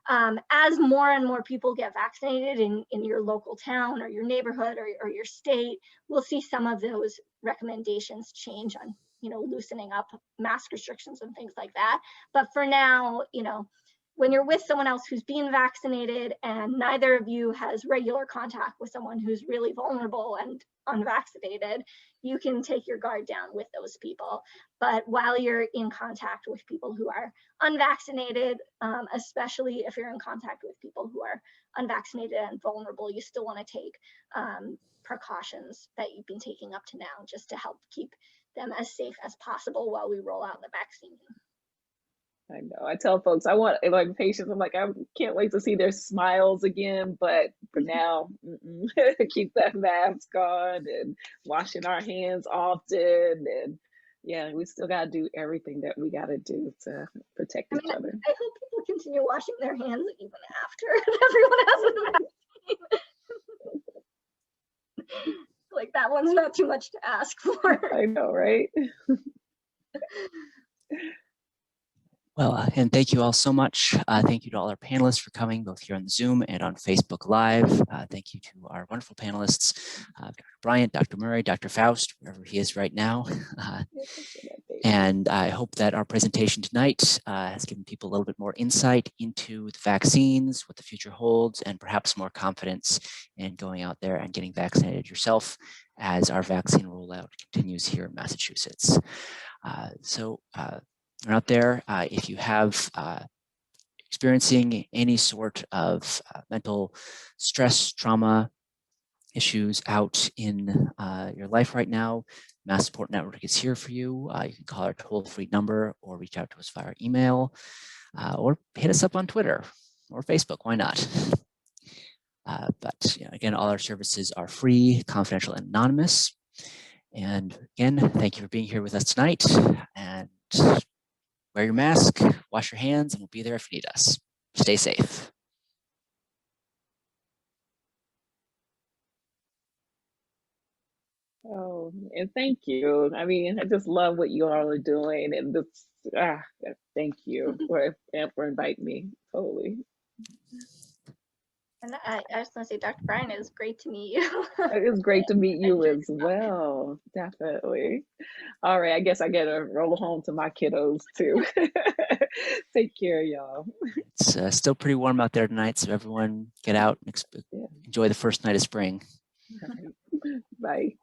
as more and more people get vaccinated in your local town or your neighborhood or your state, we'll see some of those recommendations change on, you know, loosening up mask restrictions and things like that. But for now, you know, when you're with someone else who's been vaccinated and neither of you has regular contact with someone who's really vulnerable and unvaccinated, you can take your guard down with those people. But while you're in contact with people who are unvaccinated, especially if you're in contact with people who are unvaccinated and vulnerable, you still want to take precautions that you've been taking up to now just to help keep them as safe as possible while we roll out the vaccine. I know. I tell folks I want like patients. I'm like, I can't wait to see their smiles again. But for now, keep that mask on and washing our hands often. And yeah, we still got to do everything that we got to do to protect each other. I hope people continue washing their hands even after everyone has the vaccine. Like that one's not too much to ask for. I know, right? Well, and thank you all so much. Thank you to all our panelists for coming, both here on Zoom and on Facebook Live. Thank you to our wonderful panelists, Dr. Bryant, Dr. Murray, Dr. Faust, wherever he is right now. And I hope that our presentation tonight has given people a little bit more insight into the vaccines, what the future holds, and perhaps more confidence in going out there and getting vaccinated yourself as our vaccine rollout continues here in Massachusetts. Out there, if you have experiencing any sort of mental stress, trauma issues out in your life right now, Mass Support Network is here for you. You can call our toll-free number or reach out to us via email or hit us up on Twitter or Facebook, why not? But you know, again, all our services are free, confidential, and anonymous. And again, thank you for being here with us tonight. And wear your mask, wash your hands, and we'll be there if you need us. Stay safe. Oh, and thank you. I mean, I just love what you all are doing, and this, thank you for inviting me. Totally. And I just want to say, Dr. Bryant, it was great to meet you. It was great to meet you as well. Definitely. All right, I guess I gotta roll home to my kiddos too. Take care, y'all. It's still pretty warm out there tonight, so everyone get out and enjoy the first night of spring. All right. Bye.